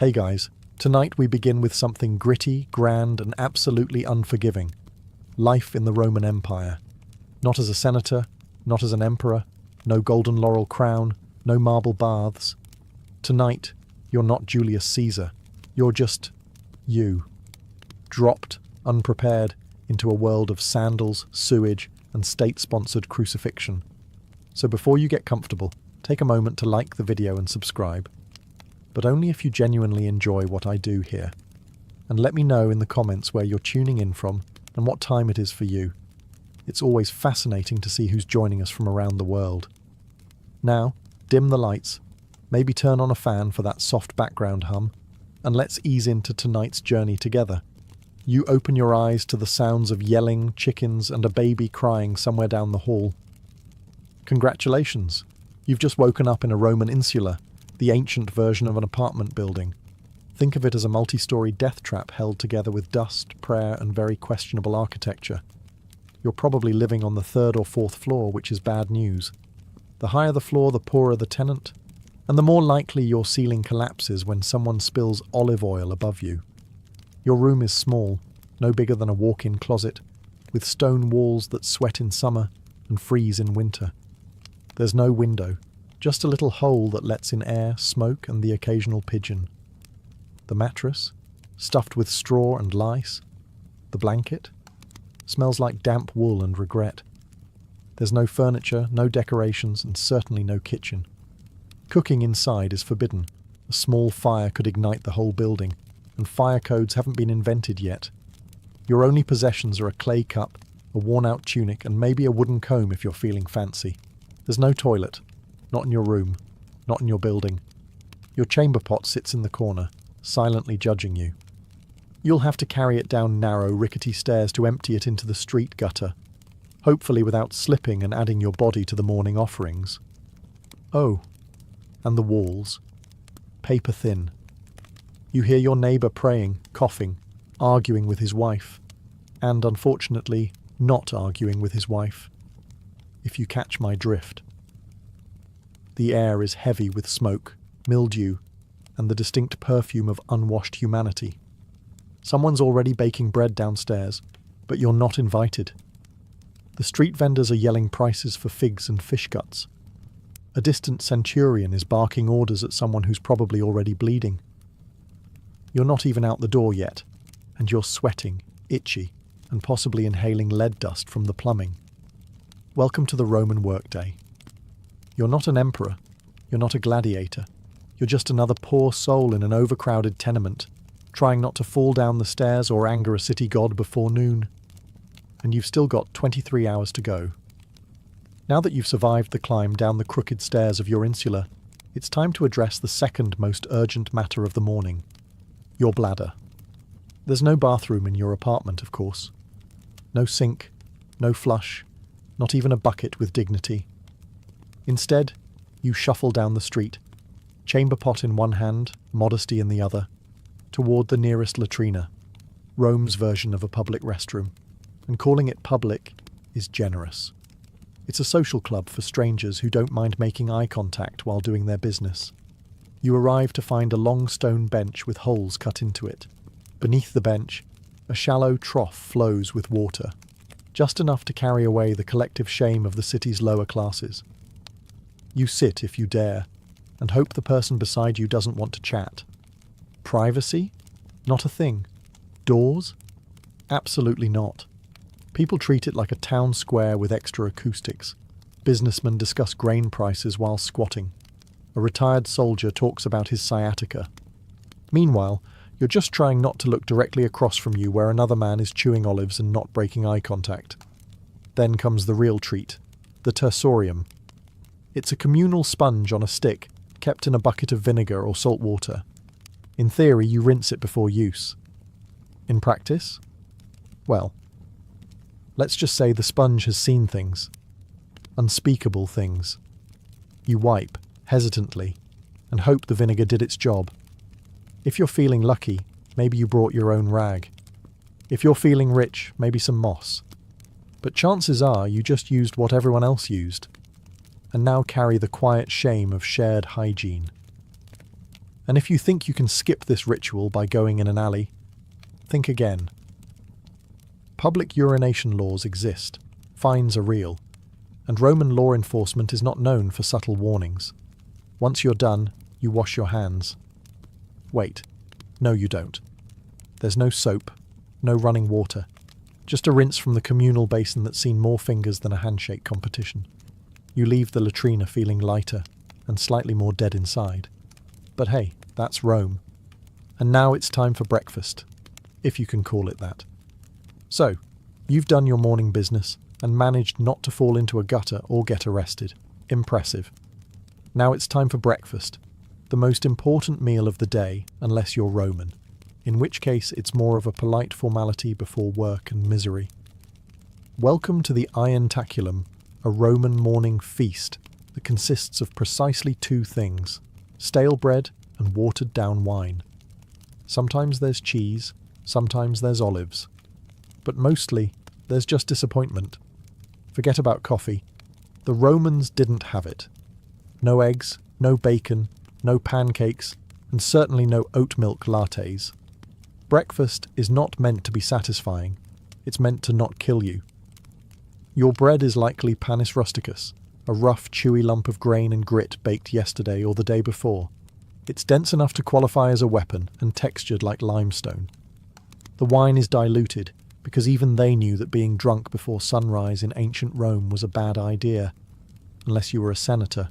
Hey guys, tonight we begin with something gritty, grand, and absolutely unforgiving. Life in the Roman Empire. Not as a senator, not as an emperor, no golden laurel crown, no marble baths. Tonight, you're not Julius Caesar. You're just you. Dropped, unprepared, into a world of sandals, sewage, and state-sponsored crucifixion. So before you get comfortable, take a moment to like the video and subscribe. But only if you genuinely enjoy what I do here. And let me know in the comments where you're tuning in from and what time it is for you. It's always fascinating to see who's joining us from around the world. Now, dim the lights, maybe turn on a fan for that soft background hum, and let's ease into tonight's journey together. You open your eyes to the sounds of yelling, chickens, and a baby crying somewhere down the hall. Congratulations! You've just woken up in a Roman insula, the ancient version of an apartment building. Think of it as a multi-story death trap held together with dust, prayer, and very questionable architecture. You're probably living on the 3rd or 4th floor, which is bad news. The higher the floor, the poorer the tenant, and the more likely your ceiling collapses when someone spills olive oil above you. Your room is small, no bigger than a walk-in closet, with stone walls that sweat in summer and freeze in winter. There's no window, just a little hole that lets in air, smoke, and the occasional pigeon. The mattress, stuffed with straw and lice. The blanket smells like damp wool and regret. There's no furniture, no decorations, and certainly no kitchen. Cooking inside is forbidden. A small fire could ignite the whole building, and fire codes haven't been invented yet. Your only possessions are a clay cup, a worn-out tunic, and maybe a wooden comb if you're feeling fancy. There's no toilet. Not in your room. Not in your building. Your chamber pot sits in the corner, silently judging you. You'll have to carry it down narrow, rickety stairs to empty it into the street gutter, hopefully without slipping and adding your body to the morning offerings. Oh, and the walls. Paper thin. You hear your neighbour praying, coughing, arguing with his wife, and, unfortunately, not arguing with his wife, if you catch my drift. The air is heavy with smoke, mildew, and the distinct perfume of unwashed humanity. Someone's already baking bread downstairs, but you're not invited. The street vendors are yelling prices for figs and fish guts. A distant centurion is barking orders at someone who's probably already bleeding. You're not even out the door yet, and you're sweating, itchy, and possibly inhaling lead dust from the plumbing. Welcome to the Roman workday. You're not an emperor, you're not a gladiator, you're just another poor soul in an overcrowded tenement, trying not to fall down the stairs or anger a city god before noon. And you've still got 23 hours to go. Now that you've survived the climb down the crooked stairs of your insula, it's time to address the second most urgent matter of the morning. Your bladder. There's no bathroom in your apartment, of course. No sink, no flush, not even a bucket with dignity. Instead, you shuffle down the street, chamber pot in one hand, modesty in the other, toward the nearest latrina, Rome's version of a public restroom. And calling it public is generous. It's a social club for strangers who don't mind making eye contact while doing their business. You arrive to find a long stone bench with holes cut into it. Beneath the bench, a shallow trough flows with water, just enough to carry away the collective shame of the city's lower classes. You sit if you dare, and hope the person beside you doesn't want to chat. Privacy? Not a thing. Doors? Absolutely not. People treat it like a town square with extra acoustics. Businessmen discuss grain prices while squatting. A retired soldier talks about his sciatica. Meanwhile, you're just trying not to look directly across from you where another man is chewing olives and not breaking eye contact. Then comes the real treat, the tersorium. It's a communal sponge on a stick, kept in a bucket of vinegar or salt water. In theory, you rinse it before use. In practice? Well, let's just say the sponge has seen things. Unspeakable things. You wipe, hesitantly, and hope the vinegar did its job. If you're feeling lucky, maybe you brought your own rag. If you're feeling rich, maybe some moss. But chances are you just used what everyone else used, and now carry the quiet shame of shared hygiene. And if you think you can skip this ritual by going in an alley, think again. Public urination laws exist, fines are real, and Roman law enforcement is not known for subtle warnings. Once you're done, you wash your hands. Wait, no you don't. There's no soap, no running water, just a rinse from the communal basin that's seen more fingers than a handshake competition. You leave the latrina feeling lighter and slightly more dead inside. But hey, that's Rome. And now it's time for breakfast, if you can call it that. So, you've done your morning business and managed not to fall into a gutter or get arrested. Impressive. Now it's time for breakfast, the most important meal of the day unless you're Roman, in which case it's more of a polite formality before work and misery. Welcome to the Irontaculum, a Roman morning feast that consists of precisely two things: stale bread and watered down wine. Sometimes there's cheese, sometimes there's olives, but mostly there's just disappointment. Forget about coffee. The Romans didn't have it. No eggs, no bacon, no pancakes, and certainly no oat milk lattes. Breakfast is not meant to be satisfying. It's meant to not kill you. Your bread is likely panis rusticus, a rough, chewy lump of grain and grit baked yesterday or the day before. It's dense enough to qualify as a weapon and textured like limestone. The wine is diluted, because even they knew that being drunk before sunrise in ancient Rome was a bad idea, unless you were a senator.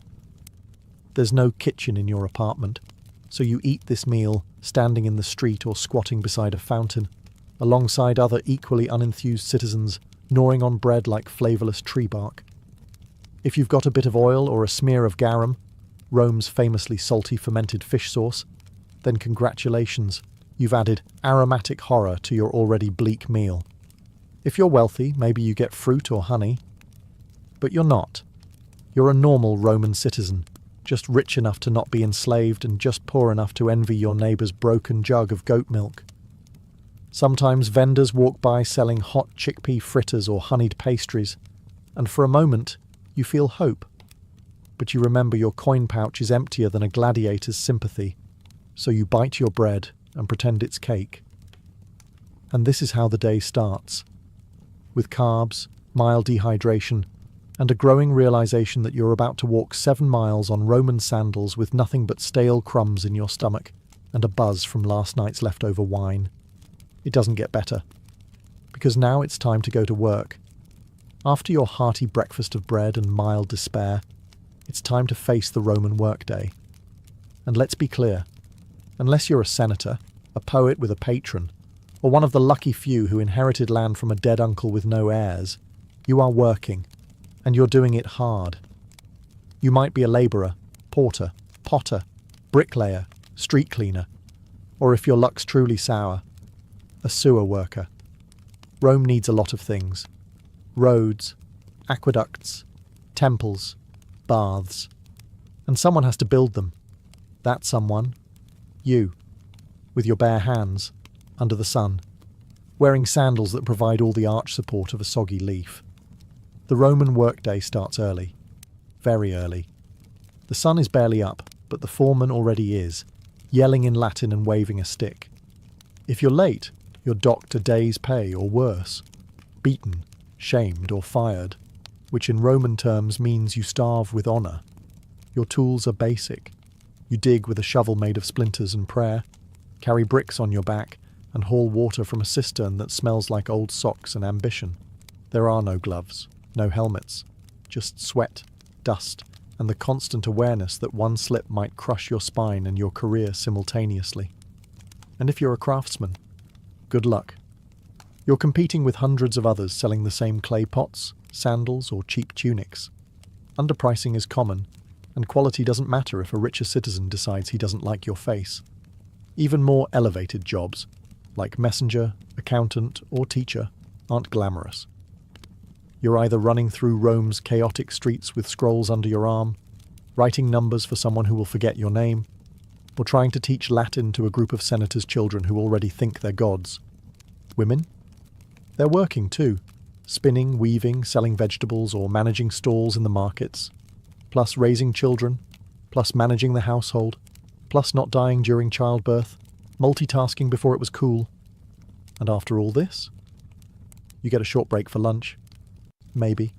There's no kitchen in your apartment, so you eat this meal standing in the street or squatting beside a fountain, alongside other equally unenthused citizens gnawing on bread like flavourless tree bark. If you've got a bit of oil or a smear of garum, Rome's famously salty fermented fish sauce, then congratulations, you've added aromatic horror to your already bleak meal. If you're wealthy, maybe you get fruit or honey. But you're not. You're a normal Roman citizen, just rich enough to not be enslaved and just poor enough to envy your neighbour's broken jug of goat milk. Sometimes vendors walk by selling hot chickpea fritters or honeyed pastries, and for a moment you feel hope. But you remember your coin pouch is emptier than a gladiator's sympathy, so you bite your bread and pretend it's cake. And this is how the day starts, with carbs, mild dehydration, and a growing realization that you're about to walk 7 miles on Roman sandals with nothing but stale crumbs in your stomach and a buzz from last night's leftover wine. It doesn't get better, because now it's time to go to work. After your hearty breakfast of bread and mild despair, it's time to face the Roman workday. And let's be clear, unless you're a senator, a poet with a patron, or one of the lucky few who inherited land from a dead uncle with no heirs, you are working, and you're doing it hard. You might be a labourer, porter, potter, bricklayer, street cleaner, or if your luck's truly sour, a sewer worker. Rome needs a lot of things: roads, aqueducts, temples, baths. And someone has to build them. That someone, you, with your bare hands, under the sun, wearing sandals that provide all the arch support of a soggy leaf. The Roman workday starts early, very early. The sun is barely up, but the foreman already is, yelling in Latin and waving a stick. If you're late, you're docked a day's pay or worse, beaten, shamed or fired, which in Roman terms means you starve with honour. Your tools are basic. You dig with a shovel made of splinters and prayer, carry bricks on your back, and haul water from a cistern that smells like old socks and ambition. There are no gloves, no helmets, just sweat, dust, and the constant awareness that one slip might crush your spine and your career simultaneously. And if you're a craftsman, good luck. You're competing with hundreds of others selling the same clay pots, sandals, or cheap tunics. Underpricing is common, and quality doesn't matter if a richer citizen decides he doesn't like your face. Even more elevated jobs, like messenger, accountant, or teacher, aren't glamorous. You're either running through Rome's chaotic streets with scrolls under your arm, writing numbers for someone who will forget your name, or trying to teach Latin to a group of senators' children who already think they're gods. Women? They're working too, spinning, weaving, selling vegetables, or managing stalls in the markets, plus raising children, plus managing the household. plus not dying during childbirth, multitasking before it was cool. And after all this, you get a short break for lunch. Maybe.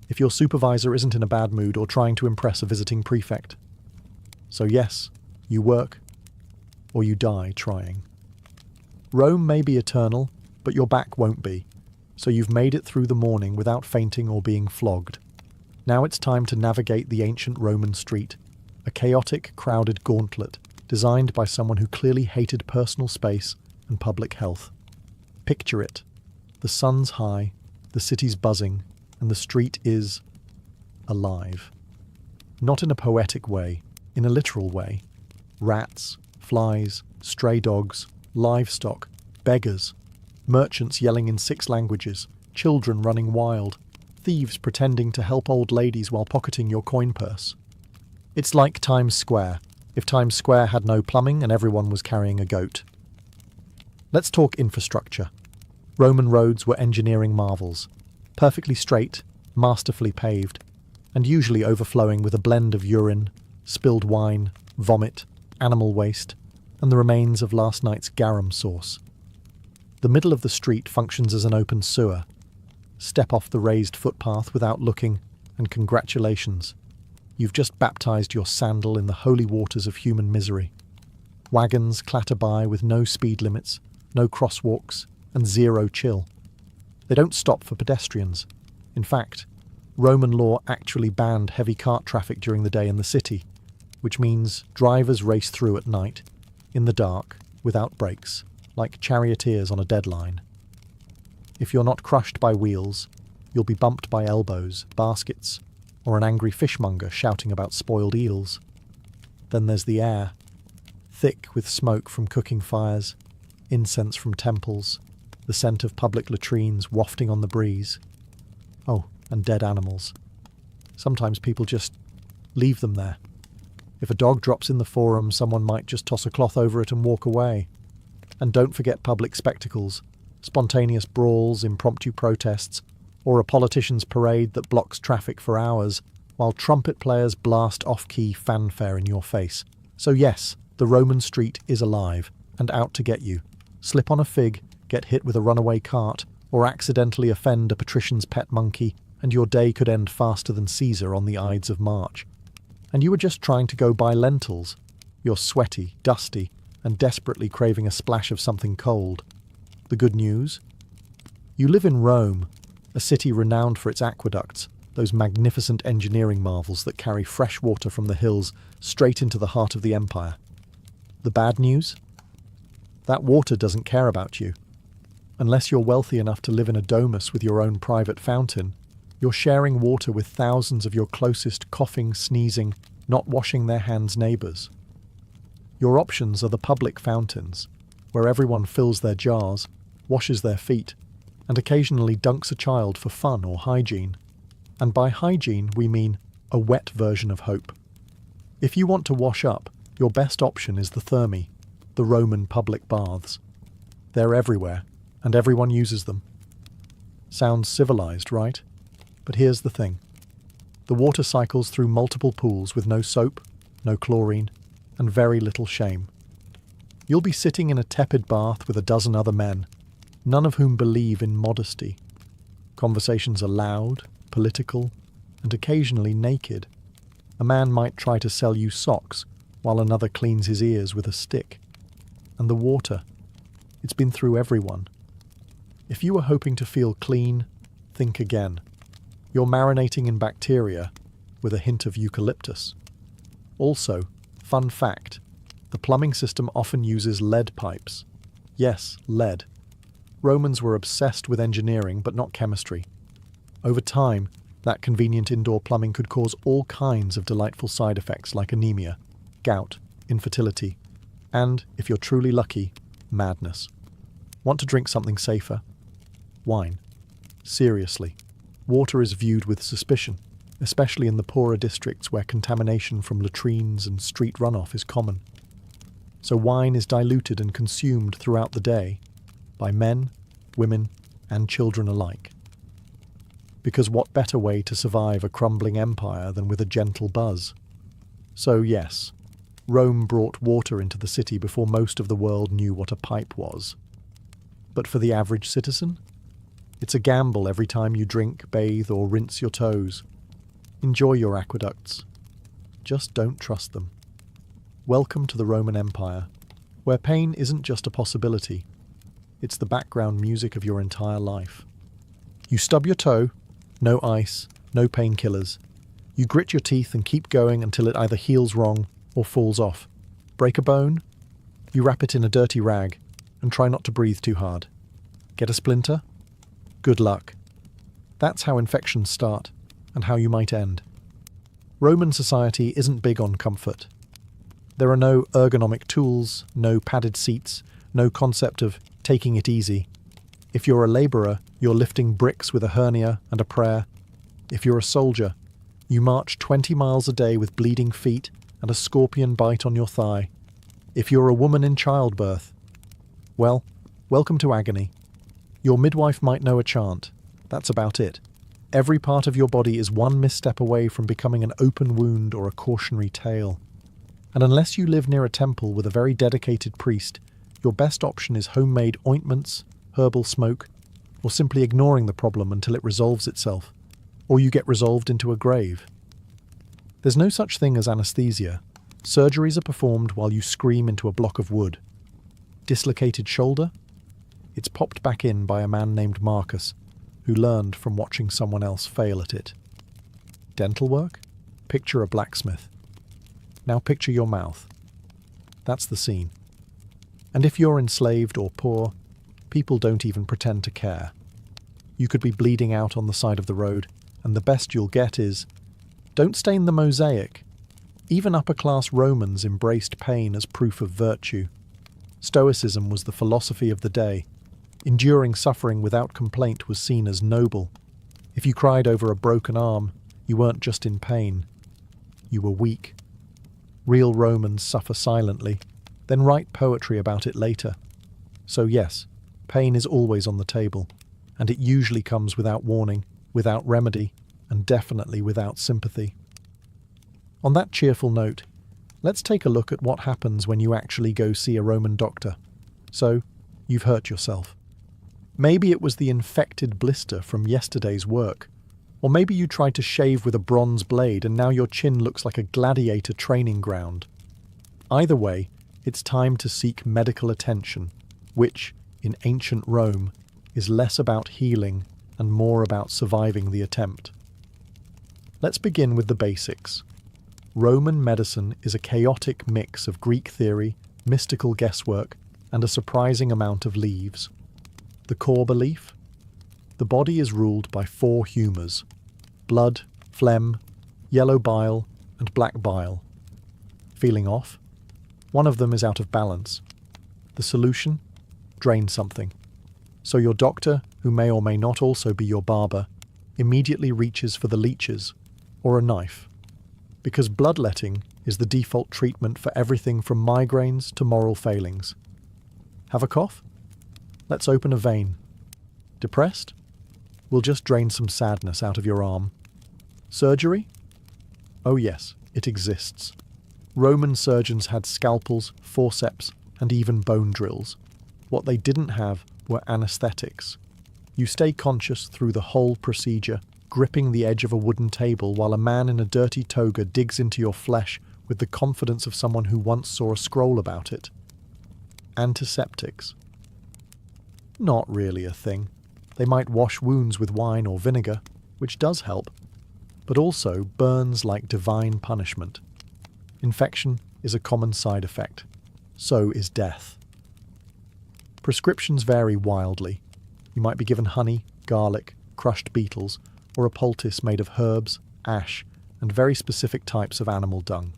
If your supervisor isn't in a bad mood or trying to impress a visiting prefect. So yes, you work, or you die trying. Rome may be eternal, but your back won't be, so you've made it through the morning without fainting or being flogged. Now it's time to navigate the ancient Roman street, a chaotic, crowded gauntlet designed by someone who clearly hated personal space and public health. Picture it. The sun's high, the city's buzzing, and the street is alive. Not in a poetic way, in a literal way. Rats, flies, stray dogs, livestock, beggars, merchants yelling in 6 languages, children running wild, thieves pretending to help old ladies while pocketing your coin purse. It's like Times Square, if Times Square had no plumbing and everyone was carrying a goat. Let's talk infrastructure. Roman roads were engineering marvels, perfectly straight, masterfully paved, and usually overflowing with a blend of urine, spilled wine, vomit, animal waste, and the remains of last night's garum sauce. The middle of the street functions as an open sewer. Step off the raised footpath without looking, and congratulations. You've just baptized your sandal in the holy waters of human misery. Wagons clatter by with no speed limits, no crosswalks, and zero chill. They don't stop for pedestrians. In fact, Roman law actually banned heavy cart traffic during the day in the city, which means drivers race through at night, in the dark, without brakes, like charioteers on a deadline. If you're not crushed by wheels, you'll be bumped by elbows, baskets, or an angry fishmonger shouting about spoiled eels. Then there's the air, thick with smoke from cooking fires, incense from temples, the scent of public latrines wafting on the breeze. Oh, and dead animals. Sometimes people just leave them there. If a dog drops in the forum, someone might just toss a cloth over it and walk away. And don't forget public spectacles, spontaneous brawls, impromptu protests, or a politician's parade that blocks traffic for hours while trumpet players blast off-key fanfare in your face. So yes, the Roman street is alive and out to get you. Slip on a fig, get hit with a runaway cart, or accidentally offend a patrician's pet monkey, and your day could end faster than Caesar on the Ides of March. And you were just trying to go buy lentils. You're sweaty, dusty, and desperately craving a splash of something cold. The good news? You live in Rome, a city renowned for its aqueducts, those magnificent engineering marvels that carry fresh water from the hills straight into the heart of the empire. The bad news? That water doesn't care about you. Unless you're wealthy enough to live in a domus with your own private fountain, you're sharing water with thousands of your closest coughing, sneezing, not washing their hands neighbours. Your options are the public fountains, where everyone fills their jars, washes their feet, and occasionally dunks a child for fun or hygiene. And by hygiene, we mean a wet version of hope. If you want to wash up, your best option is the thermae, the Roman public baths. They're everywhere, and everyone uses them. Sounds civilized, right? But here's the thing. The water cycles through multiple pools with no soap, no chlorine, and very little shame. You'll be sitting in a tepid bath with a dozen other men, none of whom believe in modesty. Conversations are loud, political, and occasionally naked. A man might try to sell you socks, while another cleans his ears with a stick. And the water, it's been through everyone. If you were hoping to feel clean, think again. You're marinating in bacteria with a hint of eucalyptus. Also, fun fact, the plumbing system often uses lead pipes. Yes, lead. Romans were obsessed with engineering, but not chemistry. Over time, that convenient indoor plumbing could cause all kinds of delightful side effects like anemia, gout, infertility, and, if you're truly lucky, madness. Want to drink something safer? Wine. Seriously. Water is viewed with suspicion, especially in the poorer districts where contamination from latrines and street runoff is common. So wine is diluted and consumed throughout the day by men, women, and children alike. Because what better way to survive a crumbling empire than with a gentle buzz? So yes, Rome brought water into the city before most of the world knew what a pipe was. But for the average citizen, it's a gamble every time you drink, bathe, or rinse your toes. Enjoy your aqueducts. Just don't trust them. Welcome to the Roman Empire, where pain isn't just a possibility, it's the background music of your entire life. You stub your toe, no ice, no painkillers. You grit your teeth and keep going until it either heals wrong or falls off. Break a bone? You wrap it in a dirty rag and try not to breathe too hard. Get a splinter? Good luck. That's how infections start and how you might end. Roman society isn't big on comfort. There are no ergonomic tools, no padded seats, no concept of taking it easy. If you're a labourer, you're lifting bricks with a hernia and a prayer. If you're a soldier, you march 20 miles a day with bleeding feet and a scorpion bite on your thigh. If you're a woman in childbirth, well, welcome to agony. Your midwife might know a chant. That's about it. Every part of your body is one misstep away from becoming an open wound or a cautionary tale. And unless you live near a temple with a very dedicated priest, your best option is homemade ointments, herbal smoke, or simply ignoring the problem until it resolves itself, or you get resolved into a grave. There's no such thing as anesthesia. Surgeries are performed while you scream into a block of wood. Dislocated shoulder? It's popped back in by a man named Marcus, who learned from watching someone else fail at it. Dental work? Picture a blacksmith. Now picture your mouth. That's the scene. And if you're enslaved or poor, people don't even pretend to care. You could be bleeding out on the side of the road, and the best you'll get is, "Don't stain the mosaic." Even upper-class Romans embraced pain as proof of virtue. Stoicism was the philosophy of the day. Enduring suffering without complaint was seen as noble. If you cried over a broken arm, you weren't just in pain. You were weak. Real Romans suffer silently, then write poetry about it later. So yes, pain is always on the table, and it usually comes without warning, without remedy, and definitely without sympathy. On that cheerful note, let's take a look at what happens when you actually go see a Roman doctor. So, you've hurt yourself. Maybe it was the infected blister from yesterday's work, or maybe you tried to shave with a bronze blade and now your chin looks like a gladiator training ground. Either way, it's time to seek medical attention, which, in ancient Rome, is less about healing and more about surviving the attempt. Let's begin with the basics. Roman medicine is a chaotic mix of Greek theory, mystical guesswork, and a surprising amount of leaves. The core belief? The body is ruled by 4 humours: blood, phlegm, yellow bile, and black bile. Feeling off? One of them is out of balance. The solution? Drain something. So your doctor, who may or may not also be your barber, immediately reaches for the leeches, or a knife. Because bloodletting is the default treatment for everything from migraines to moral failings. Have a cough? Let's open a vein. Depressed? We'll just drain some sadness out of your arm. Surgery? Oh yes, it exists. Roman surgeons had scalpels, forceps, and even bone drills. What they didn't have were anesthetics. You stay conscious through the whole procedure, gripping the edge of a wooden table while a man in a dirty toga digs into your flesh with the confidence of someone who once saw a scroll about it. Antiseptics. Not really a thing. They might wash wounds with wine or vinegar, which does help, but also burns like divine punishment. Infection is a common side effect. So is death. Prescriptions vary wildly. You might be given honey, garlic, crushed beetles, or a poultice made of herbs, ash, and very specific types of animal dung.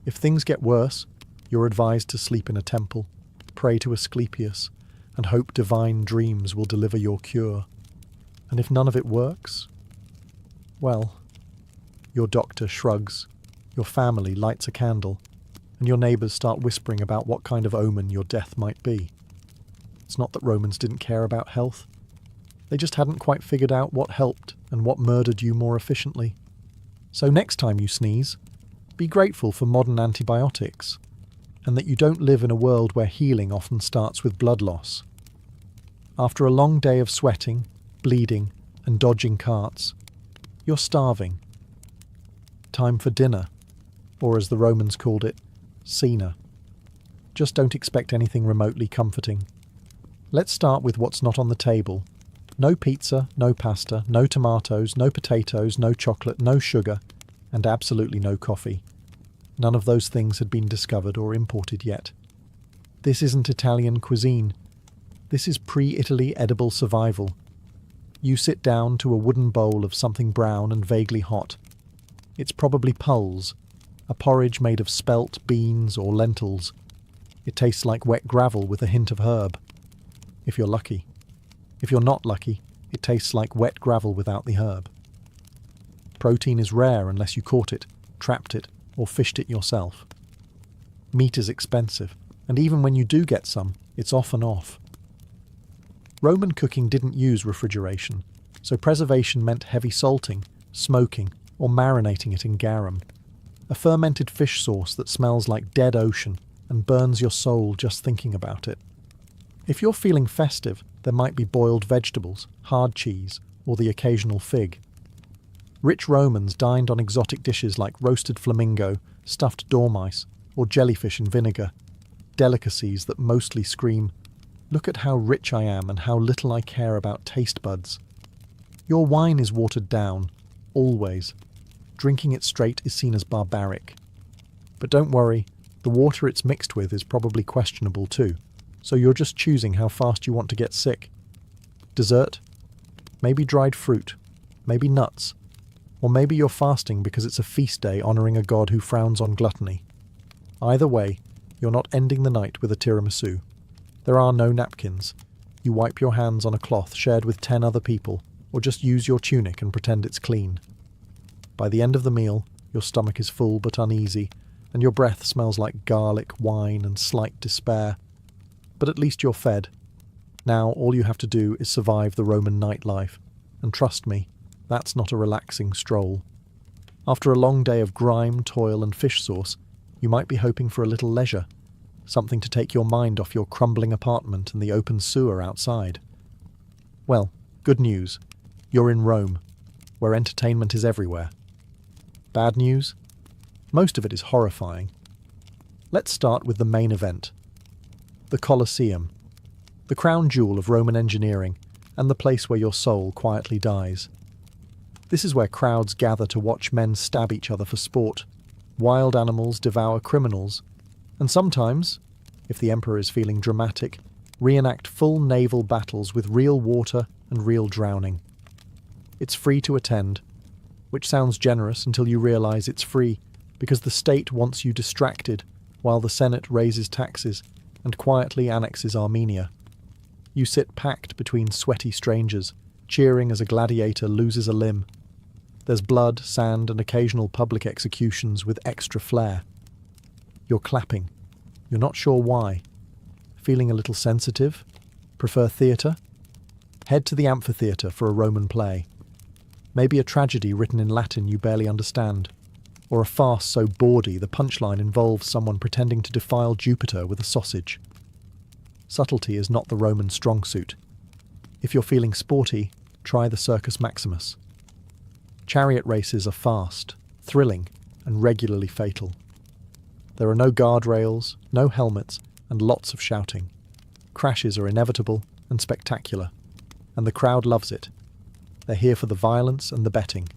If things get worse, you're advised to sleep in a temple, pray to Asclepius, and hope divine dreams will deliver your cure. And if none of it works, well, your doctor shrugs, your family lights a candle, and your neighbours start whispering about what kind of omen your death might be. It's not that Romans didn't care about health. They just hadn't quite figured out what helped and what murdered you more efficiently. So next time you sneeze, Be grateful for modern antibiotics, and that you don't live in a world where healing often starts with blood loss. After a long day of sweating, bleeding, and dodging carts, you're starving. Time for dinner, or as the Romans called it, cena. Just don't expect anything remotely comforting. Let's start with what's not on the table. No pizza, no pasta, no tomatoes, no potatoes, no chocolate, no sugar, and absolutely no coffee. None of those things had been discovered or imported yet. This isn't Italian cuisine. This is pre-Italy edible survival. You sit down to a wooden bowl of something brown and vaguely hot. It's probably pulse, a porridge made of spelt, beans, or lentils. It tastes like wet gravel with a hint of herb, if you're lucky. If you're not lucky, it tastes like wet gravel without the herb. Protein is rare unless you caught it, trapped it, or fished it yourself. Meat is expensive, and even when you do get some, it's often off. Roman cooking didn't use refrigeration, so preservation meant heavy salting, smoking, or marinating it in garum, a fermented fish sauce that smells like dead ocean and burns your soul just thinking about it. If you're feeling festive, there might be boiled vegetables, hard cheese, or the occasional fig. Rich Romans dined on exotic dishes like roasted flamingo, stuffed dormice, or jellyfish in vinegar, delicacies that mostly scream, "Look at how rich I am and how little I care about taste buds." Your wine is watered down, always. Drinking it straight is seen as barbaric. But don't worry, the water it's mixed with is probably questionable too, so you're just choosing how fast you want to get sick. Dessert? Maybe dried fruit, maybe nuts, or maybe you're fasting because it's a feast day honouring a god who frowns on gluttony. Either way, you're not ending the night with a tiramisu. There are no napkins. You wipe your hands on a cloth shared with 10 other people, or just use your tunic and pretend it's clean. By the end of the meal, your stomach is full but uneasy, and your breath smells like garlic, wine, and slight despair. But at least you're fed. Now all you have to do is survive the Roman nightlife, and trust me, that's not a relaxing stroll. After a long day of grime, toil, and fish sauce, you might be hoping for a little leisure, something to take your mind off your crumbling apartment and the open sewer outside. Well, good news. You're in Rome, where entertainment is everywhere. Bad news? Most of it is horrifying. Let's start with the main event. The Colosseum, the crown jewel of Roman engineering, and the place where your soul quietly dies. This is where crowds gather to watch men stab each other for sport, wild animals devour criminals, and sometimes, if the emperor is feeling dramatic, reenact full naval battles with real water and real drowning. It's free to attend, which sounds generous until you realise it's free because the state wants you distracted while the Senate raises taxes and quietly annexes Armenia. You sit packed between sweaty strangers, cheering as a gladiator loses a limb. There's blood, sand, and occasional public executions with extra flair. You're clapping. You're not sure why. Feeling a little sensitive? Prefer theatre? Head to the amphitheatre for a Roman play. Maybe a tragedy written in Latin you barely understand, or a farce so bawdy the punchline involves someone pretending to defile Jupiter with a sausage. Subtlety is not the Roman strong suit. If you're feeling sporty, try the Circus Maximus. Chariot races are fast, thrilling, and regularly fatal. There are no guardrails, no helmets, and lots of shouting. Crashes are inevitable and spectacular, and the crowd loves it. They're here for the violence and the betting.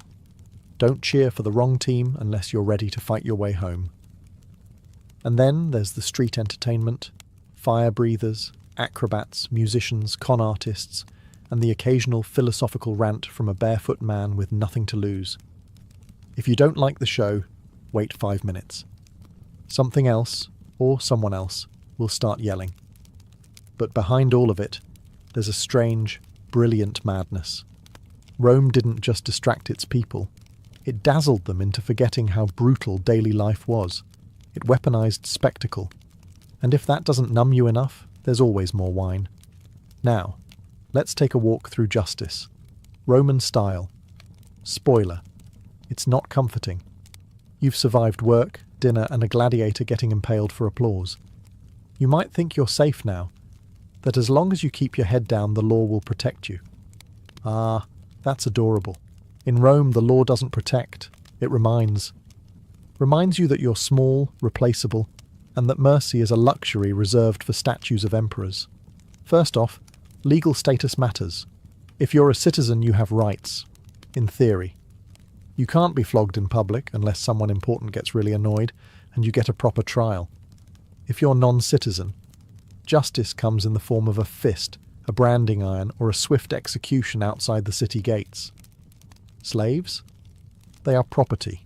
Don't cheer for the wrong team unless you're ready to fight your way home. And then there's the street entertainment, fire breathers, acrobats, musicians, con artists, and the occasional philosophical rant from a barefoot man with nothing to lose. If you don't like the show, wait 5 minutes. Something else, or someone else, will start yelling. But behind all of it, there's a strange, brilliant madness. Rome didn't just distract its people. It dazzled them into forgetting how brutal daily life was. It weaponized spectacle. And if that doesn't numb you enough, there's always more wine. Now, let's take a walk through justice. Roman style. Spoiler. It's not comforting. You've survived work, dinner, and a gladiator getting impaled for applause. You might think you're safe now, that as long as you keep your head down, the law will protect you. Ah, that's adorable. In Rome, the law doesn't protect, it reminds. Reminds you that you're small, replaceable, and that mercy is a luxury reserved for statues of emperors. First off, legal status matters. If you're a citizen, you have rights. In theory. You can't be flogged in public unless someone important gets really annoyed and you get a proper trial. If you're non-citizen, justice comes in the form of a fist, a branding iron, or a swift execution outside the city gates. Slaves? They are property.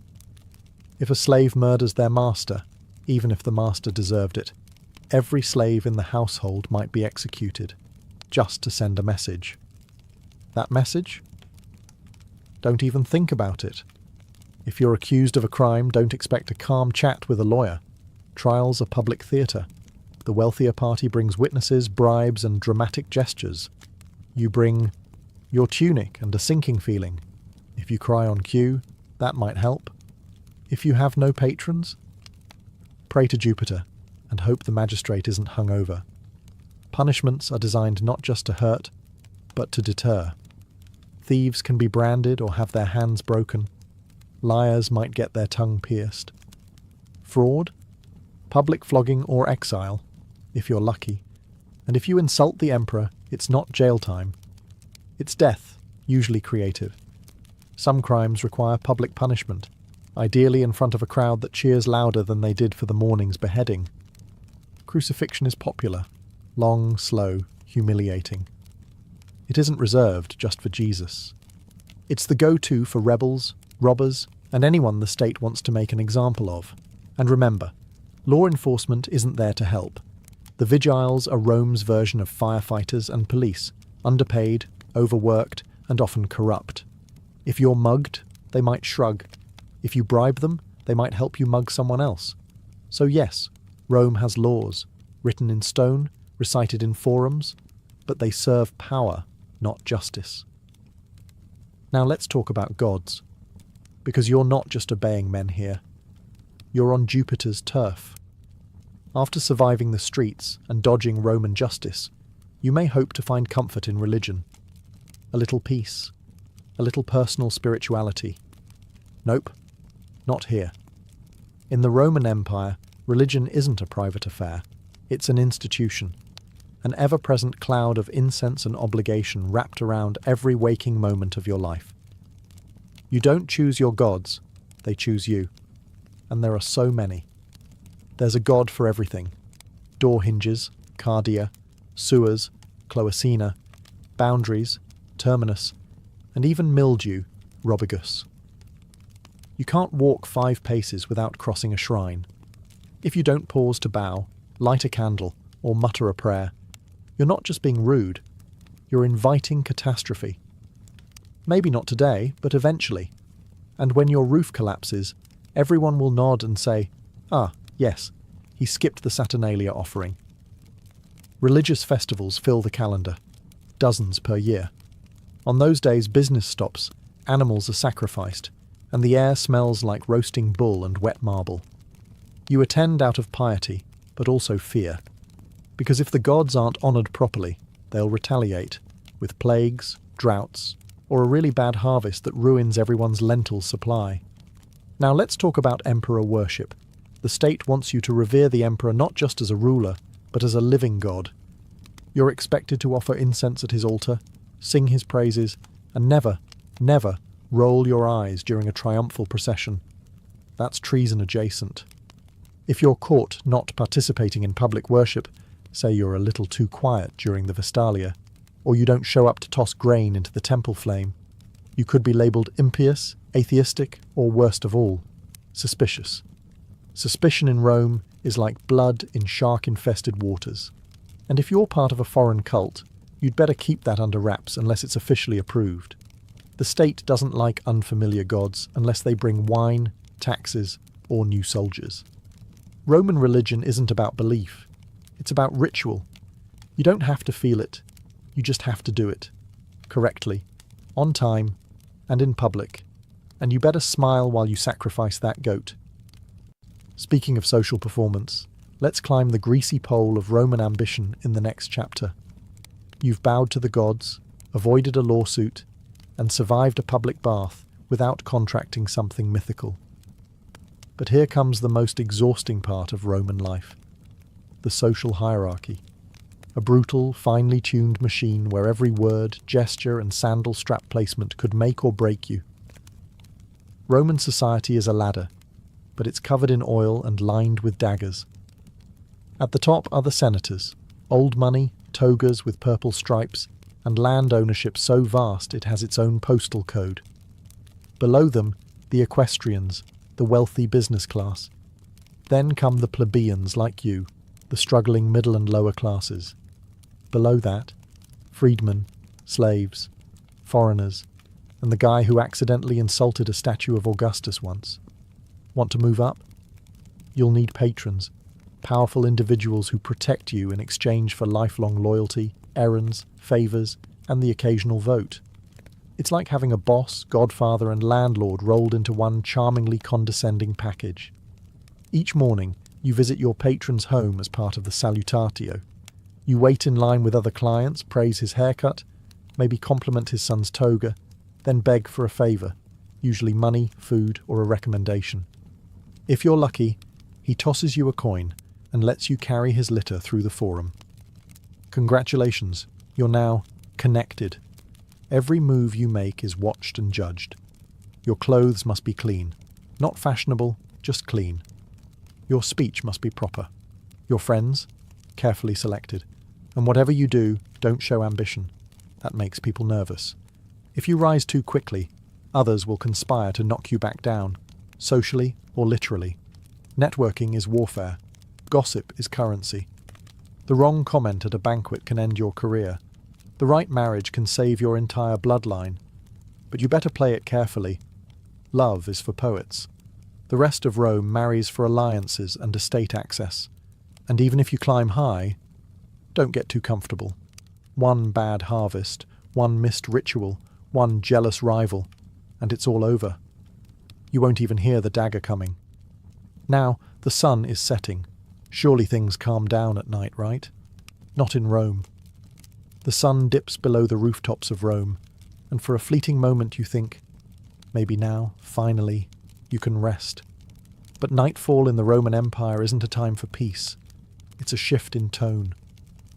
If a slave murders their master, even if the master deserved it, every slave in the household might be executed, just to send a message. That message? Don't even think about it. If you're accused of a crime, don't expect a calm chat with a lawyer. Trials are public theatre. The wealthier party brings witnesses, bribes, and dramatic gestures. You bring your tunic and a sinking feeling. If you cry on cue, that might help. If you have no patrons, pray to Jupiter and hope the magistrate isn't hungover. Punishments are designed not just to hurt, but to deter. Thieves can be branded or have their hands broken. Liars might get their tongue pierced. Fraud? Public flogging or exile, if you're lucky. And if you insult the emperor, it's not jail time. It's death, usually creative. Some crimes require public punishment, ideally in front of a crowd that cheers louder than they did for the morning's beheading. Crucifixion is popular, long, slow, humiliating. It isn't reserved just for Jesus. It's the go-to for rebels, robbers, and anyone the state wants to make an example of. And remember, law enforcement isn't there to help. The vigiles are Rome's version of firefighters and police, underpaid, overworked, and often corrupt. If you're mugged, they might shrug. If you bribe them, they might help you mug someone else. So yes, Rome has laws, written in stone, recited in forums, but they serve power, not justice. Now let's talk about gods, because you're not just obeying men here. You're on Jupiter's turf. After surviving the streets and dodging Roman justice, you may hope to find comfort in religion. A little peace, a little personal spirituality. Nope, not here. In the Roman Empire, religion isn't a private affair. It's an institution. An ever-present cloud of incense and obligation wrapped around every waking moment of your life. You don't choose your gods, they choose you. And there are so many. There's a god for everything. Door hinges, cardia, sewers, cloacina, boundaries, terminus, and even mildew, robigus. You can't walk 5 paces without crossing a shrine. If you don't pause to bow, light a candle, or mutter a prayer, you're not just being rude, you're inviting catastrophe. Maybe not today, but eventually. And when your roof collapses, everyone will nod and say, "Ah, yes, he skipped the Saturnalia offering." Religious festivals fill the calendar, dozens per year. On those days, business stops, animals are sacrificed, and the air smells like roasting bull and wet marble. You attend out of piety, but also fear. Because if the gods aren't honoured properly, they'll retaliate, with plagues, droughts, or a really bad harvest that ruins everyone's lentil supply. Now let's talk about emperor worship. The state wants you to revere the emperor not just as a ruler, but as a living god. You're expected to offer incense at his altar, sing his praises, and never, never roll your eyes during a triumphal procession. That's treason adjacent. If you're caught not participating in public worship, say you're a little too quiet during the Vestalia, or you don't show up to toss grain into the temple flame, you could be labelled impious, atheistic, or worst of all, suspicious. Suspicion in Rome is like blood in shark-infested waters. And if you're part of a foreign cult, you'd better keep that under wraps unless it's officially approved. The state doesn't like unfamiliar gods unless they bring wine, taxes, or new soldiers. Roman religion isn't about belief. It's about ritual. You don't have to feel it. You just have to do it. Correctly. On time. And in public. And you better smile while you sacrifice that goat. Speaking of social performance, let's climb the greasy pole of Roman ambition in the next chapter. You've bowed to the gods, avoided a lawsuit, and survived a public bath without contracting something mythical. But here comes the most exhausting part of Roman life: the social hierarchy. A brutal, finely tuned machine where every word, gesture, and sandal strap placement could make or break you. Roman society is a ladder, but it's covered in oil and lined with daggers. At the top are the senators, old money, togas with purple stripes, and land ownership so vast it has its own postal code. Below them, the equestrians, the wealthy business class. Then come the plebeians like you, the struggling middle and lower classes. Below that, freedmen, slaves, foreigners, and the guy who accidentally insulted a statue of Augustus once. Want to move up? You'll need patrons, powerful individuals who protect you in exchange for lifelong loyalty, errands, favours, and the occasional vote. It's like having a boss, godfather, and landlord rolled into one charmingly condescending package. Each morning, you visit your patron's home as part of the salutatio. You wait in line with other clients, praise his haircut, maybe compliment his son's toga, then beg for a favour, usually money, food, or a recommendation. If you're lucky, he tosses you a coin and lets you carry his litter through the forum. Congratulations, you're now connected. Every move you make is watched and judged. Your clothes must be clean, not fashionable, just clean. Your speech must be proper. Your friends, carefully selected. And whatever you do, don't show ambition. That makes people nervous. If you rise too quickly, others will conspire to knock you back down, socially or literally. Networking is warfare. Gossip is currency. The wrong comment at a banquet can end your career. The right marriage can save your entire bloodline. But you better play it carefully. Love is for poets. The rest of Rome marries for alliances and estate access. And even if you climb high, don't get too comfortable. One bad harvest, one missed ritual, one jealous rival, and it's all over. You won't even hear the dagger coming. Now, the sun is setting. Surely things calm down at night, right? Not in Rome. The sun dips below the rooftops of Rome, and for a fleeting moment you think, maybe now, finally, you can rest. But nightfall in the Roman Empire isn't a time for peace. It's a shift in tone.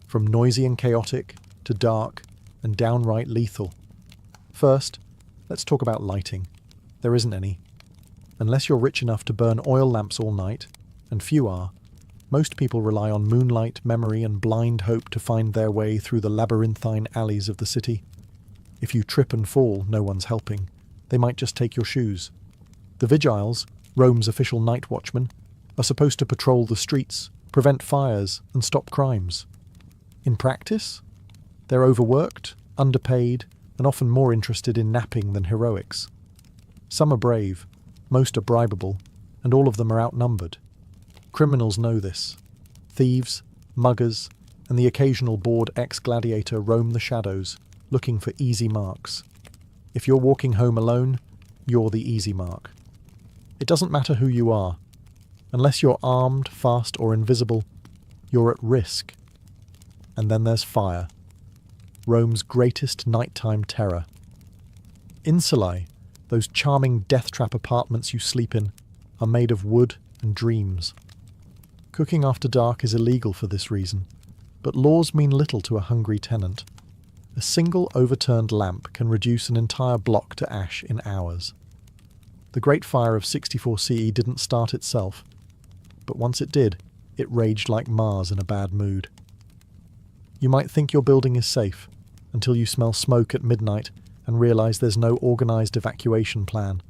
From noisy and chaotic to dark and downright lethal. First, let's talk about lighting. There isn't any. Unless you're rich enough to burn oil lamps all night, and few are, most people rely on moonlight, memory, and blind hope to find their way through the labyrinthine alleys of the city. If you trip and fall, no one's helping. They might just take your shoes. The vigiles, Rome's official night watchmen, are supposed to patrol the streets, prevent fires, and stop crimes. In practice, they're overworked, underpaid, and often more interested in napping than heroics. Some are brave, most are bribable, and all of them are outnumbered. Criminals know this. Thieves, muggers, and the occasional bored ex-gladiator roam the shadows, looking for easy marks. If you're walking home alone, you're the easy mark. It doesn't matter who you are. Unless you're armed, fast, or invisible, you're at risk. And then there's fire. Rome's greatest nighttime terror. Insulae, those charming death trap apartments you sleep in, are made of wood and dreams. Cooking after dark is illegal for this reason, but laws mean little to a hungry tenant. A single overturned lamp can reduce an entire block to ash in hours. The Great Fire of 64 CE didn't start itself, but once it did, it raged like Mars in a bad mood. You might think your building is safe, until you smell smoke at midnight and realise there's no organised evacuation plan.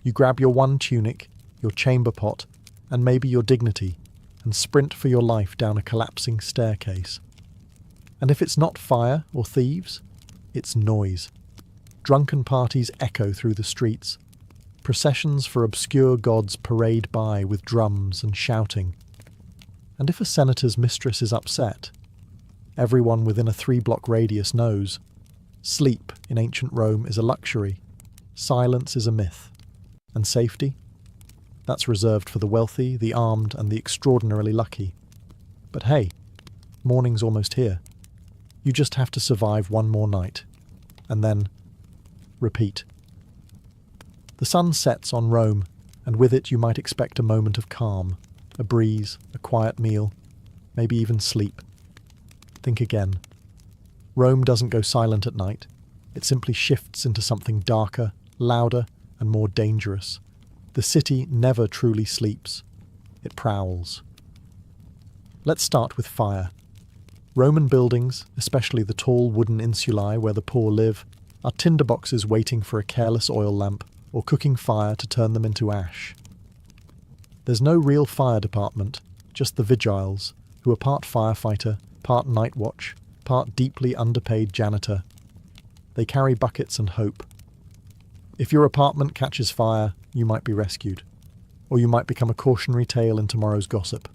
You grab your one tunic, your chamber pot, and maybe your dignity, and sprint for your life down a collapsing staircase. And if it's not fire or thieves, it's noise. Drunken parties echo through the streets. Processions for obscure gods parade by with drums and shouting. And if a senator's mistress is upset, everyone within a 3-block radius knows. Sleep in ancient Rome is a luxury. Silence is a myth. And safety? That's reserved for the wealthy, the armed, and the extraordinarily lucky. But hey, morning's almost here. You just have to survive one more night. And then repeat. The sun sets on Rome, and with it you might expect a moment of calm, a breeze, a quiet meal, maybe even sleep. Think again. Rome doesn't go silent at night. It simply shifts into something darker, louder, and more dangerous. The city never truly sleeps. It prowls. Let's start with fire. Roman buildings, especially the tall wooden insulae where the poor live, are tinderboxes waiting for a careless oil lamp or cooking fire to turn them into ash. There's no real fire department, just the vigiles, who are part firefighter, part night watch, part deeply underpaid janitor. They carry buckets and hope. If your apartment catches fire, you might be rescued, or you might become a cautionary tale in tomorrow's gossip.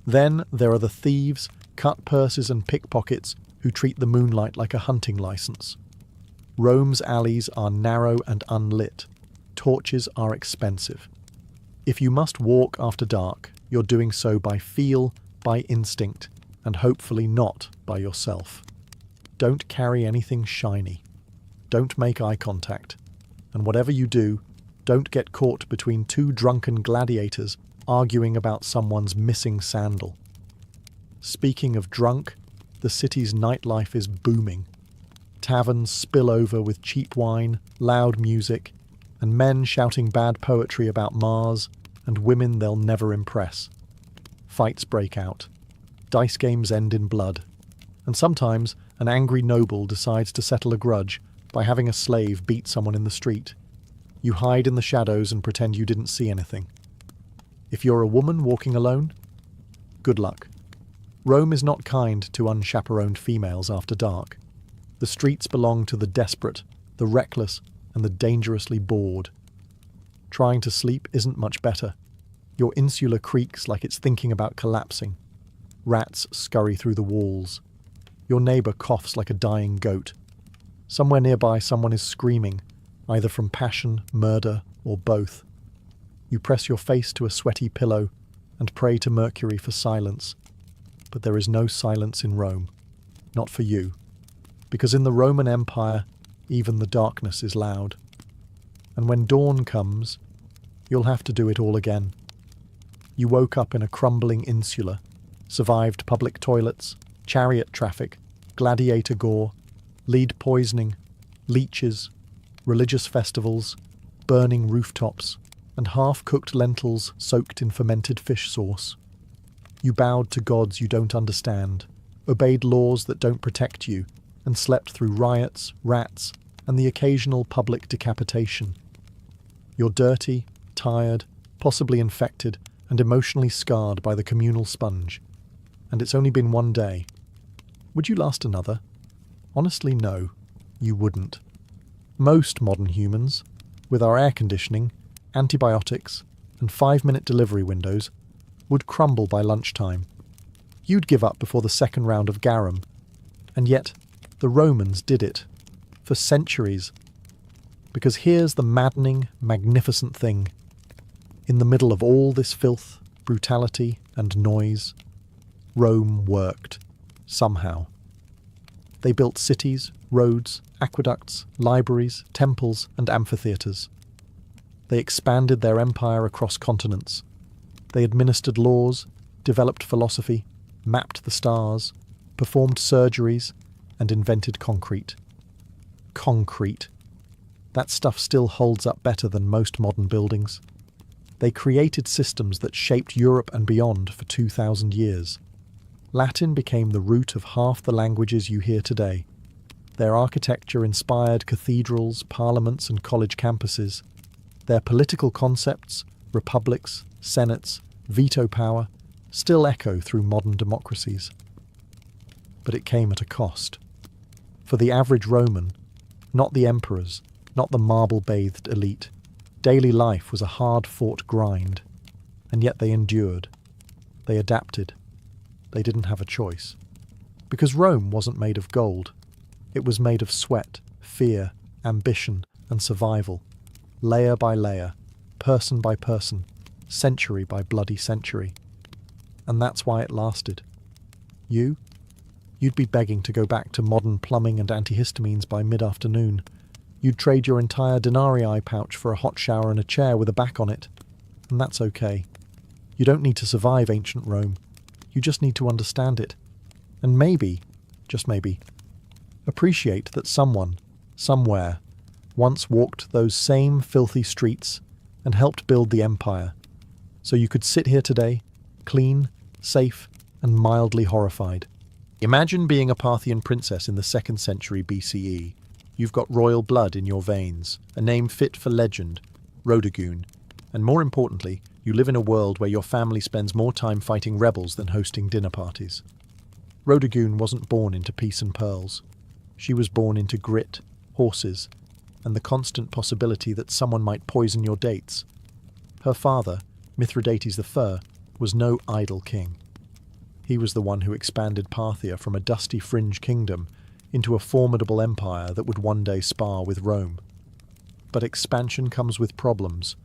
Then there are the thieves, cut purses and pickpockets who treat the moonlight like a hunting license. Rome's alleys are narrow and unlit. Torches are expensive. If you must walk after dark, you're doing so by feel, by instinct, and hopefully not by yourself. Don't carry anything shiny. Don't make eye contact. And whatever you do, don't get caught between two drunken gladiators arguing about someone's missing sandal. Speaking of drunk, the city's nightlife is booming. Taverns spill over with cheap wine, loud music, and men shouting bad poetry about Mars and women they'll never impress. Fights break out. Dice games end in blood. And sometimes an angry noble decides to settle a grudge by having a slave beat someone in the street. You hide in the shadows and pretend you didn't see anything. If you're a woman walking alone, good luck. Rome is not kind to unchaperoned females after dark. The streets belong to the desperate, the reckless, and the dangerously bored. Trying to sleep isn't much better. Your insula creaks like it's thinking about collapsing. Rats scurry through the walls. Your neighbour coughs like a dying goat. Somewhere nearby someone is screaming, either from passion, murder, or both. You press your face to a sweaty pillow and pray to Mercury for silence. But there is no silence in Rome. Not for you. Because in the Roman Empire, even the darkness is loud. And when dawn comes, you'll have to do it all again. You woke up in a crumbling insula, survived public toilets, chariot traffic, gladiator gore, lead poisoning, leeches, religious festivals, burning rooftops, and half-cooked lentils soaked in fermented fish sauce. You bowed to gods you don't understand, obeyed laws that don't protect you, and slept through riots, rats, and the occasional public decapitation. You're dirty, tired, possibly infected, and emotionally scarred by the communal sponge. And it's only been one day. Would you last another? Honestly, no, you wouldn't. Most modern humans, with our air conditioning, antibiotics, and 5-minute delivery windows, would crumble by lunchtime. You'd give up before the second round of garum. And yet, the Romans did it. For centuries. Because here's the maddening, magnificent thing. In the middle of all this filth, brutality, and noise, Rome worked. Somehow. They built cities, roads, aqueducts, libraries, temples, and amphitheatres. They expanded their empire across continents. They administered laws, developed philosophy, mapped the stars, performed surgeries, and invented concrete. Concrete. That stuff still holds up better than most modern buildings. They created systems that shaped Europe and beyond for 2,000 years. Latin became the root of half the languages you hear today. Their architecture inspired cathedrals, parliaments, and college campuses. Their political concepts, republics, senates, veto power, still echo through modern democracies. But it came at a cost. For the average Roman, not the emperors, not the marble-bathed elite, daily life was a hard-fought grind. And yet they endured. They adapted. They didn't have a choice. Because Rome wasn't made of gold. It was made of sweat, fear, ambition, and survival. Layer by layer, person by person, century by bloody century. And that's why it lasted. You'd be begging to go back to modern plumbing and antihistamines by mid-afternoon. You'd trade your entire denarii pouch for a hot shower and a chair with a back on it. And that's okay. You don't need to survive ancient Rome. You just need to understand it. And maybe, just maybe, appreciate that someone, somewhere, once walked those same filthy streets and helped build the empire. So you could sit here today, clean, safe, and mildly horrified. Imagine being a Parthian princess in the 2nd century BCE. You've got royal blood in your veins, a name fit for legend, Rhodogoon, and more importantly, you live in a world where your family spends more time fighting rebels than hosting dinner parties. Rhodogoon wasn't born into peace and pearls. She was born into grit, horses, and the constant possibility that someone might poison your dates. Her father, Mithridates I, was no idle king. He was the one who expanded Parthia from a dusty fringe kingdom into a formidable empire that would one day spar with Rome. But expansion comes with problems,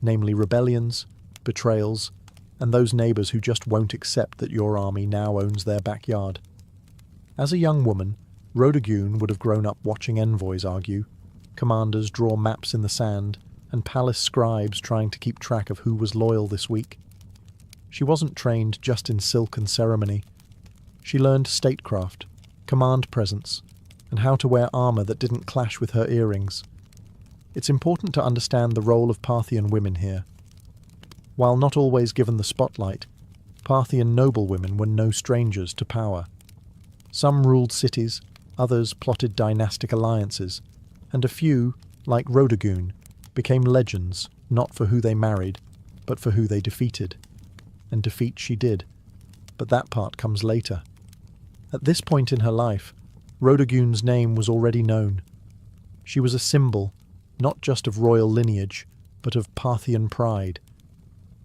namely rebellions, betrayals, and those neighbours who just won't accept that your army now owns their backyard. As a young woman, Rhodogoon would have grown up watching envoys argue, commanders draw maps in the sand, and palace scribes trying to keep track of who was loyal this week. She wasn't trained just in silk and ceremony. She learned statecraft, command presence, and how to wear armour that didn't clash with her earrings. It's important to understand the role of Parthian women here. While not always given the spotlight, Parthian noblewomen were no strangers to power. Some ruled cities, others plotted dynastic alliances, and a few, like Rhodogoon, became legends not for who they married, but for who they defeated. And defeat she did, but that part comes later. At this point in her life, Rhodogoon's name was already known. She was a symbol, not just of royal lineage, but of Parthian pride.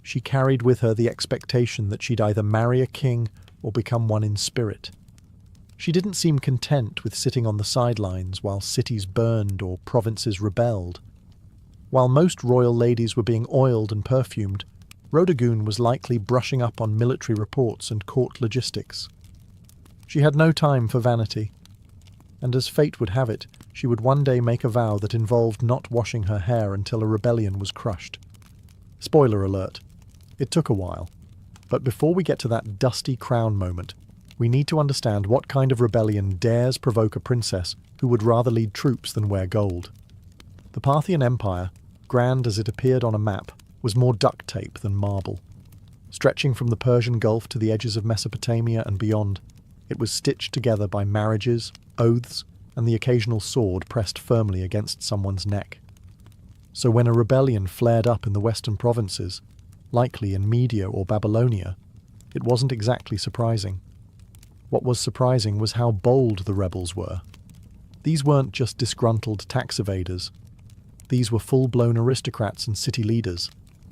She carried with her the expectation that she'd either marry a king or become one in spirit. She didn't seem content with sitting on the sidelines while cities burned or provinces rebelled. While most royal ladies were being oiled and perfumed, Rhodogoon was likely brushing up on military reports and court logistics. She had no time for vanity, and as fate would have it, she would one day make a vow that involved not washing her hair until a rebellion was crushed. Spoiler alert, it took a while, but before we get to that dusty crown moment, we need to understand what kind of rebellion dares provoke a princess who would rather lead troops than wear gold. The Parthian Empire, grand as it appeared on a map, was more duct tape than marble. Stretching from the Persian Gulf to the edges of Mesopotamia and beyond, it was stitched together by marriages, oaths, and the occasional sword pressed firmly against someone's neck. So when a rebellion flared up in the western provinces, likely in Media or Babylonia, it wasn't exactly surprising. What was surprising was how bold the rebels were. These weren't just disgruntled tax evaders. These were full-blown aristocrats and city leaders,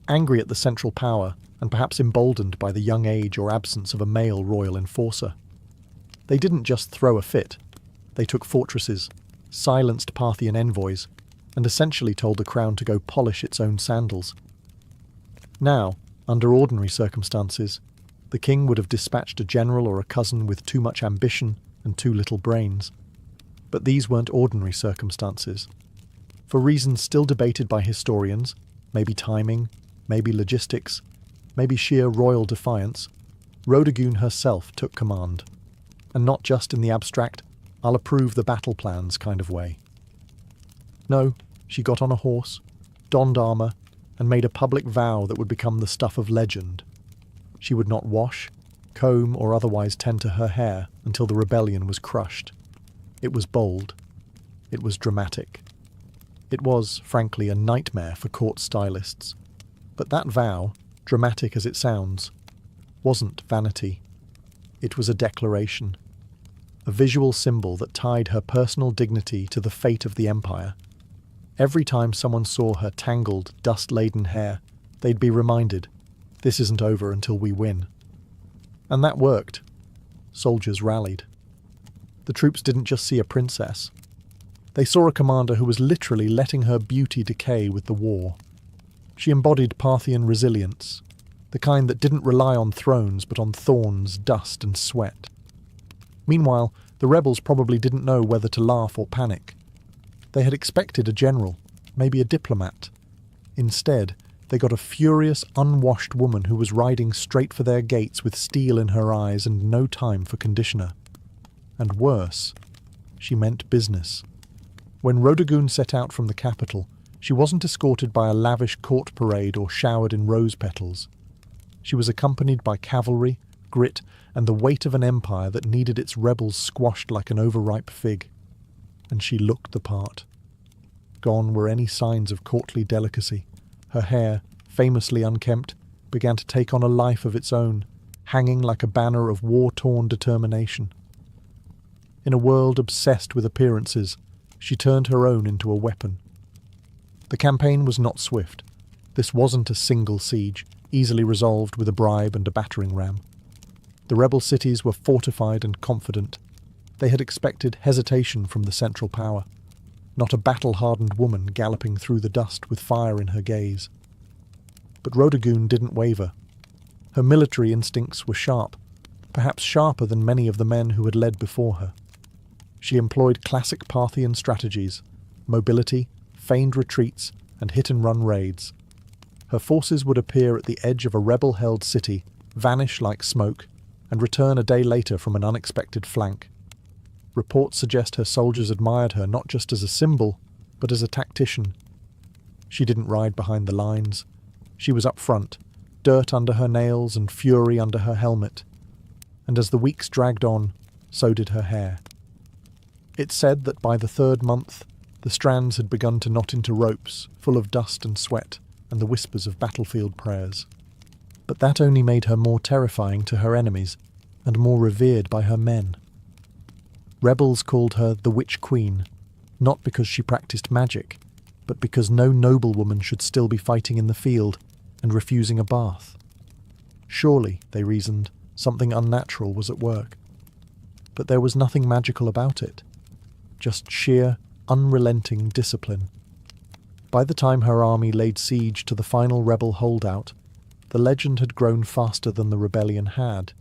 angry at the central power and perhaps emboldened by the young age or absence of a male royal enforcer. They didn't just throw a fit. They took fortresses, silenced Parthian envoys, and essentially told the crown to go polish its own sandals. Now, under ordinary circumstances, the king would have dispatched a general or a cousin with too much ambition and too little brains. But these weren't ordinary circumstances. For reasons still debated by historians, maybe timing, maybe logistics, maybe sheer royal defiance, Rhodogoon herself took command. And not just in the abstract, I'll approve the battle plans kind of way. No, she got on a horse, donned armour, and made a public vow that would become the stuff of legend. She would not wash, comb, or otherwise tend to her hair until the rebellion was crushed. It was bold. It was dramatic. It was, frankly, a nightmare for court stylists. But that vow, dramatic as it sounds, wasn't vanity. It was a declaration. A visual symbol that tied her personal dignity to the fate of the empire. Every time someone saw her tangled, dust-laden hair, they'd be reminded, this isn't over until we win. And that worked. Soldiers rallied. The troops didn't just see a princess. They saw a commander who was literally letting her beauty decay with the war. She embodied Parthian resilience, the kind that didn't rely on thrones but on thorns, dust and sweat. Meanwhile, the rebels probably didn't know whether to laugh or panic. They had expected a general, maybe a diplomat. Instead, they got a furious, unwashed woman who was riding straight for their gates with steel in her eyes and no time for conditioner. And worse, she meant business. When Rodogun set out from the capital, she wasn't escorted by a lavish court parade or showered in rose petals. She was accompanied by cavalry, grit, and the weight of an empire that needed its rebels squashed like an overripe fig. And she looked the part. Gone were any signs of courtly delicacy. Her hair, famously unkempt, began to take on a life of its own, hanging like a banner of war-torn determination. In a world obsessed with appearances, she turned her own into a weapon. The campaign was not swift. This wasn't a single siege, easily resolved with a bribe and a battering ram. The rebel cities were fortified and confident. They had expected hesitation from the central power, not a battle-hardened woman galloping through the dust with fire in her gaze. But Rodogun didn't waver. Her military instincts were sharp, perhaps sharper than many of the men who had led before her. She employed classic Parthian strategies, mobility, feigned retreats, and hit-and-run raids. Her forces would appear at the edge of a rebel-held city, vanish like smoke, and return a day later from an unexpected flank. Reports suggest her soldiers admired her not just as a symbol, but as a tactician. She didn't ride behind the lines. She was up front, dirt under her nails and fury under her helmet. And as the weeks dragged on, so did her hair. It's said that by the third month, the strands had begun to knot into ropes, full of dust and sweat, and the whispers of battlefield prayers. But that only made her more terrifying to her enemies, and more revered by her men. Rebels called her the Witch Queen, not because she practiced magic, but because no noblewoman should still be fighting in the field and refusing a bath. Surely, they reasoned, something unnatural was at work. But there was nothing magical about it, just sheer, unrelenting discipline. By the time her army laid siege to the final rebel holdout, the legend had grown faster than the rebellion had.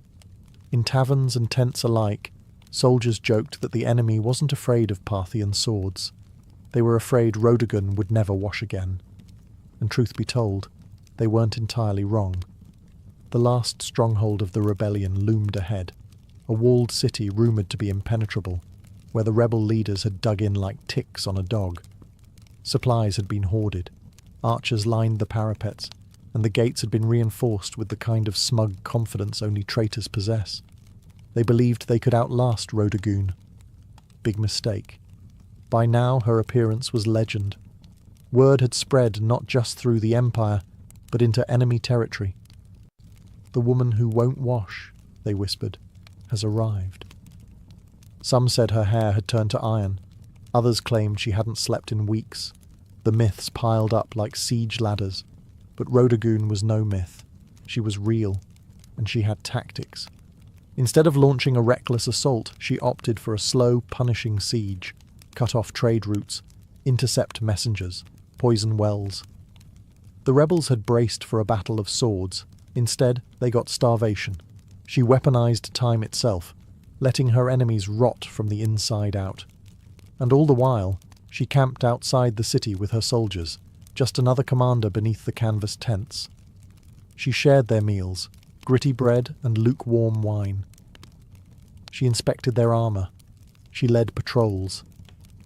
In taverns and tents alike, soldiers joked that the enemy wasn't afraid of Parthian swords. They were afraid Rodogun would never wash again. And truth be told, they weren't entirely wrong. The last stronghold of the rebellion loomed ahead, a walled city rumoured to be impenetrable, where the rebel leaders had dug in like ticks on a dog. Supplies had been hoarded, archers lined the parapets, and the gates had been reinforced with the kind of smug confidence only traitors possess. They believed they could outlast Rodogun. Big mistake. By now her appearance was legend. Word had spread not just through the empire, but into enemy territory. The woman who won't wash, they whispered, has arrived. Some said her hair had turned to iron. Others claimed she hadn't slept in weeks. The myths piled up like siege ladders. But Rodogun was no myth. She was real, and she had tactics. Instead of launching a reckless assault, she opted for a slow, punishing siege, cut off trade routes, intercept messengers, poison wells. The rebels had braced for a battle of swords. Instead, they got starvation. She weaponized time itself, letting her enemies rot from the inside out. And all the while, she camped outside the city with her soldiers, just another commander beneath the canvas tents. She shared their meals, gritty bread and lukewarm wine. She inspected their armour. She led patrols.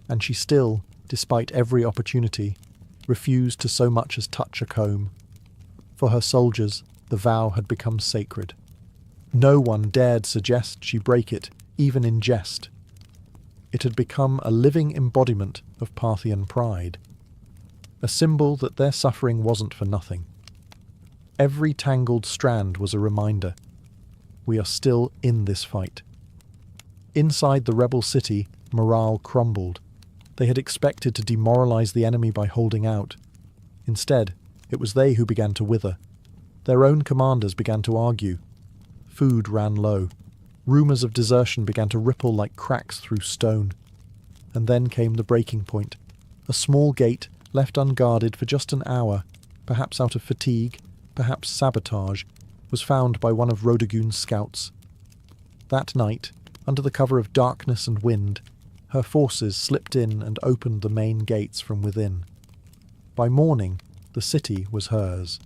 And she still, despite every opportunity, refused to so much as touch a comb. For her soldiers, the vow had become sacred. No one dared suggest she break it, even in jest. It had become a living embodiment of Parthian pride, a symbol that their suffering wasn't for nothing. Every tangled strand was a reminder. We are still in this fight. Inside the rebel city, morale crumbled. They had expected to demoralize the enemy by holding out. Instead, it was they who began to wither. Their own commanders began to argue. Food ran low. Rumours of desertion began to ripple like cracks through stone. And then came the breaking point. A small gate, left unguarded for just an hour, perhaps out of fatigue, perhaps sabotage, was found by one of Rodagun's scouts. That night, under the cover of darkness and wind, her forces slipped in and opened the main gates from within. By morning, the city was hers,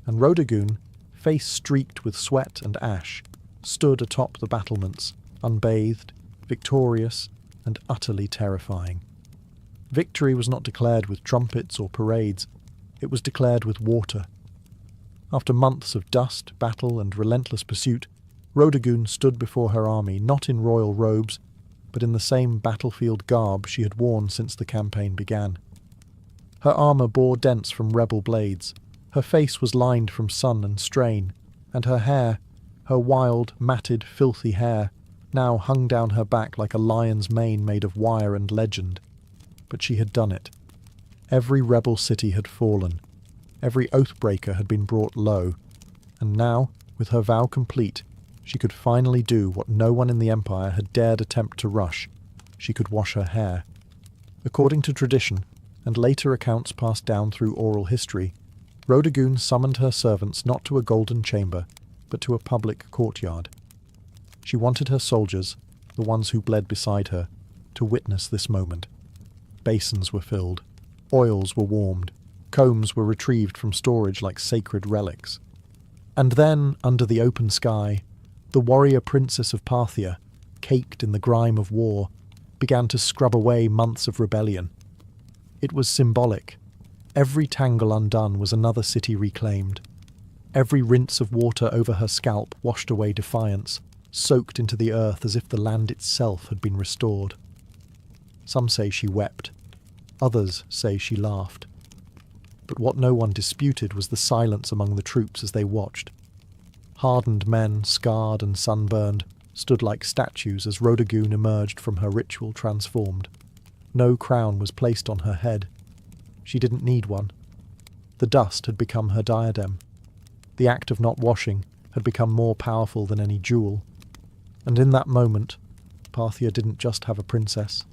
and Rodagun, face streaked with sweat and ash, stood atop the battlements, unbathed, victorious, and utterly terrifying. Victory was not declared with trumpets or parades, it was declared with water. After months of dust, battle, and relentless pursuit, Rodagun stood before her army not in royal robes, but in the same battlefield garb she had worn since the campaign began. Her armour bore dents from rebel blades, her face was lined from sun and strain, and her hair, her wild, matted, filthy hair, now hung down her back like a lion's mane made of wire and legend. But she had done it. Every rebel city had fallen. Every oathbreaker had been brought low. And now, with her vow complete, she could finally do what no one in the Empire had dared attempt to rush. She could wash her hair. According to tradition, and later accounts passed down through oral history, Rodagun summoned her servants not to a golden chamber, but to a public courtyard. She wanted her soldiers, the ones who bled beside her, to witness this moment. Basins were filled, oils were warmed, combs were retrieved from storage like sacred relics. And then, under the open sky, the warrior princess of Parthia, caked in the grime of war, began to scrub away months of rebellion. It was symbolic. Every tangle undone was another city reclaimed. Every rinse of water over her scalp washed away defiance, soaked into the earth as if the land itself had been restored. Some say she wept. Others say she laughed. But what no one disputed was the silence among the troops as they watched. Hardened men, scarred and sunburned, stood like statues as Rodagun emerged from her ritual transformed. No crown was placed on her head. She didn't need one. The dust had become her diadem. The act of not washing had become more powerful than any jewel. And in that moment, Parthia didn't just have a princess.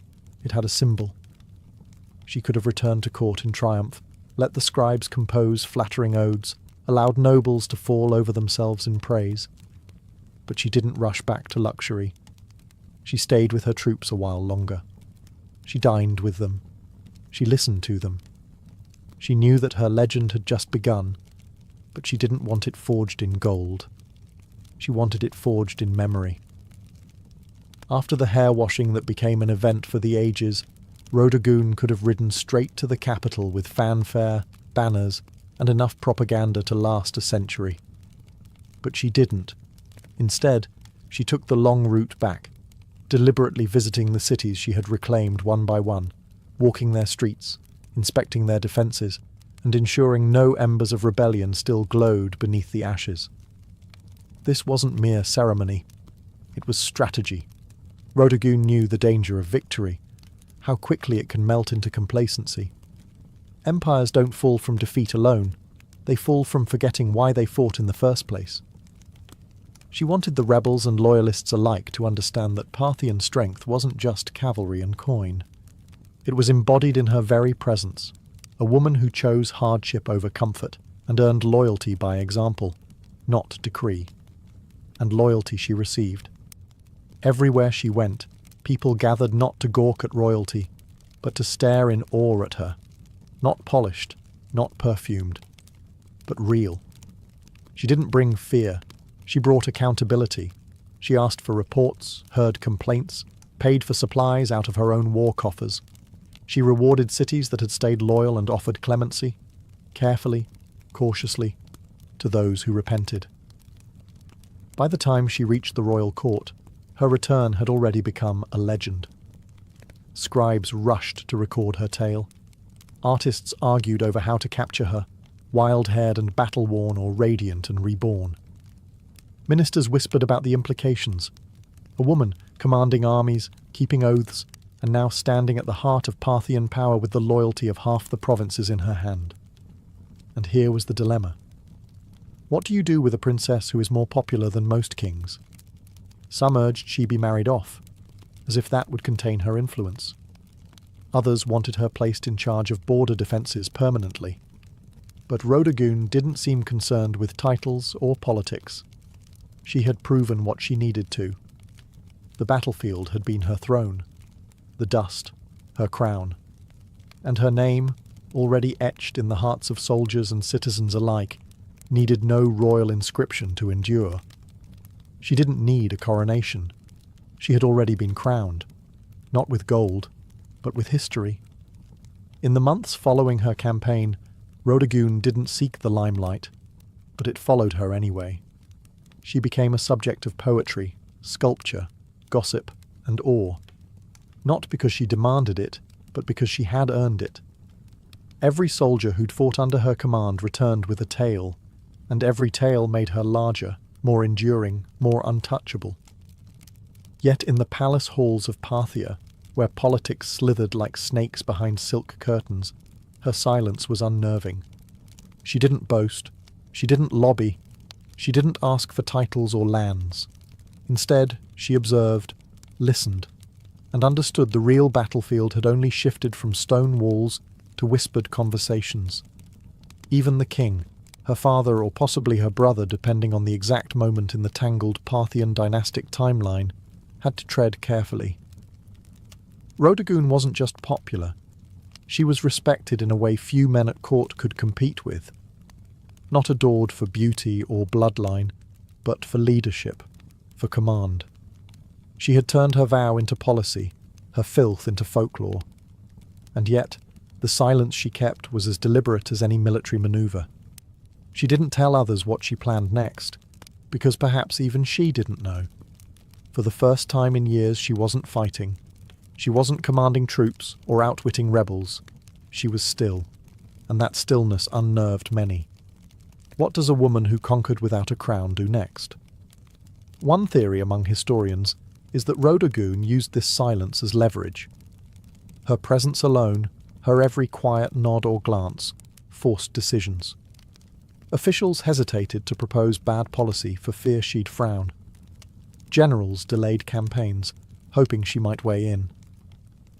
It had a symbol. She could have returned to court in triumph, let the scribes compose flattering odes, allowed nobles to fall over themselves in praise. But she didn't rush back to luxury. She stayed with her troops a while longer. She dined with them. She listened to them. She knew that her legend had just begun, but she didn't want it forged in gold. She wanted it forged in memory. After the hair-washing that became an event for the ages, Rodagun could have ridden straight to the capital with fanfare, banners, and enough propaganda to last a century. But she didn't. Instead, she took the long route back, deliberately visiting the cities she had reclaimed one by one, walking their streets, inspecting their defences, and ensuring no embers of rebellion still glowed beneath the ashes. This wasn't mere ceremony. It was strategy. Rodagun knew the danger of victory, how quickly it can melt into complacency. Empires don't fall from defeat alone. They fall from forgetting why they fought in the first place. She wanted the rebels and loyalists alike to understand that Parthian strength wasn't just cavalry and coin. It was embodied in her very presence, a woman who chose hardship over comfort and earned loyalty by example, not decree. And loyalty she received. Everywhere she went, people gathered not to gawk at royalty, but to stare in awe at her. Not polished, not perfumed, but real. She didn't bring fear. She brought accountability. She asked for reports, heard complaints, paid for supplies out of her own war coffers. She rewarded cities that had stayed loyal and offered clemency, carefully, cautiously, to those who repented. By the time she reached the royal court, her return had already become a legend. Scribes rushed to record her tale. Artists argued over how to capture her, wild-haired and battle-worn or radiant and reborn. Ministers whispered about the implications. A woman commanding armies, keeping oaths, and now standing at the heart of Parthian power with the loyalty of half the provinces in her hand. And here was the dilemma. What do you do with a princess who is more popular than most kings? Some urged she be married off, as if that would contain her influence. Others wanted her placed in charge of border defences permanently. But Rhodogun didn't seem concerned with titles or politics. She had proven what she needed to. The battlefield had been her throne, the dust, her crown, and her name, already etched in the hearts of soldiers and citizens alike, needed no royal inscription to endure. She didn't need a coronation. She had already been crowned, not with gold, but with history. In the months following her campaign, Rhodogun didn't seek the limelight, but it followed her anyway. She became a subject of poetry, sculpture, gossip, and awe. Not because she demanded it, but because she had earned it. Every soldier who'd fought under her command returned with a tale, and every tale made her larger, more enduring, more untouchable. Yet in the palace halls of Parthia, where politics slithered like snakes behind silk curtains, her silence was unnerving. She didn't boast, she didn't lobby, she didn't ask for titles or lands. Instead, she observed, listened, and understood the real battlefield had only shifted from stone walls to whispered conversations. Even the king, her father or possibly her brother depending on the exact moment in the tangled Parthian dynastic timeline, had to tread carefully. Rhodogun wasn't just popular. She was respected in a way few men at court could compete with. Not adored for beauty or bloodline, but for leadership, for command. She had turned her vow into policy, her filth into folklore. And yet, the silence she kept was as deliberate as any military maneuver. She didn't tell others what she planned next, because perhaps even she didn't know. For the first time in years she wasn't fighting. She wasn't commanding troops or outwitting rebels. She was still, and that stillness unnerved many. What does a woman who conquered without a crown do next? One theory among historians is that Rhodogun used this silence as leverage. Her presence alone, her every quiet nod or glance, forced decisions. Officials hesitated to propose bad policy for fear she'd frown. Generals delayed campaigns, hoping she might weigh in.